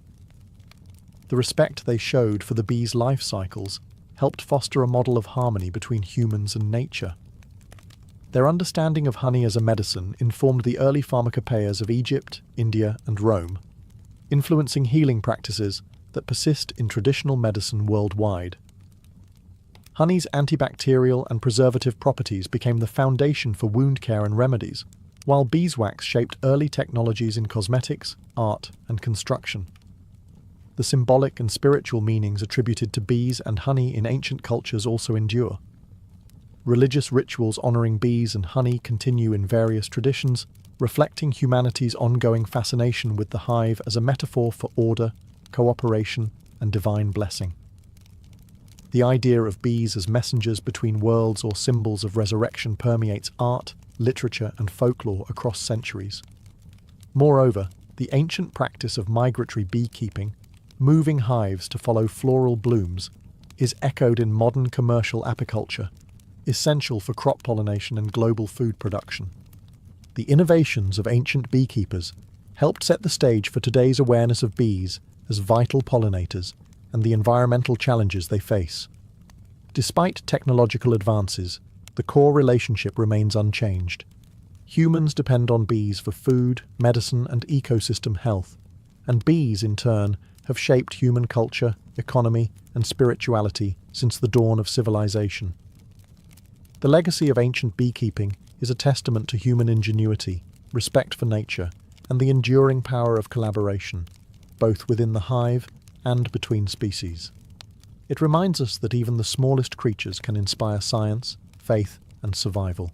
The respect they showed for the bees' life cycles helped foster a model of harmony between humans and nature. Their understanding of honey as a medicine informed the early pharmacopoeias of Egypt, India, and Rome, influencing healing practices that persist in traditional medicine worldwide. Honey's antibacterial and preservative properties became the foundation for wound care and remedies, while beeswax shaped early technologies in cosmetics, art, and construction. The symbolic and spiritual meanings attributed to bees and honey in ancient cultures also endure. Religious rituals honoring bees and honey continue in various traditions, reflecting humanity's ongoing fascination with the hive as a metaphor for order, cooperation, and divine blessing. The idea of bees as messengers between worlds or symbols of resurrection permeates art, literature, and folklore across centuries. Moreover, the ancient practice of migratory beekeeping, moving hives to follow floral blooms, is echoed in modern commercial apiculture, essential for crop pollination and global food production. The innovations of ancient beekeepers helped set the stage for today's awareness of bees as vital pollinators and the environmental challenges they face. Despite technological advances, the core relationship remains unchanged. Humans depend on bees for food, medicine, and ecosystem health, and bees, in turn, have shaped human culture, economy, and spirituality since the dawn of civilization. The legacy of ancient beekeeping is a testament to human ingenuity, respect for nature, and the enduring power of collaboration, both within the hive and between species. It reminds us that even the smallest creatures can inspire science, faith, and survival.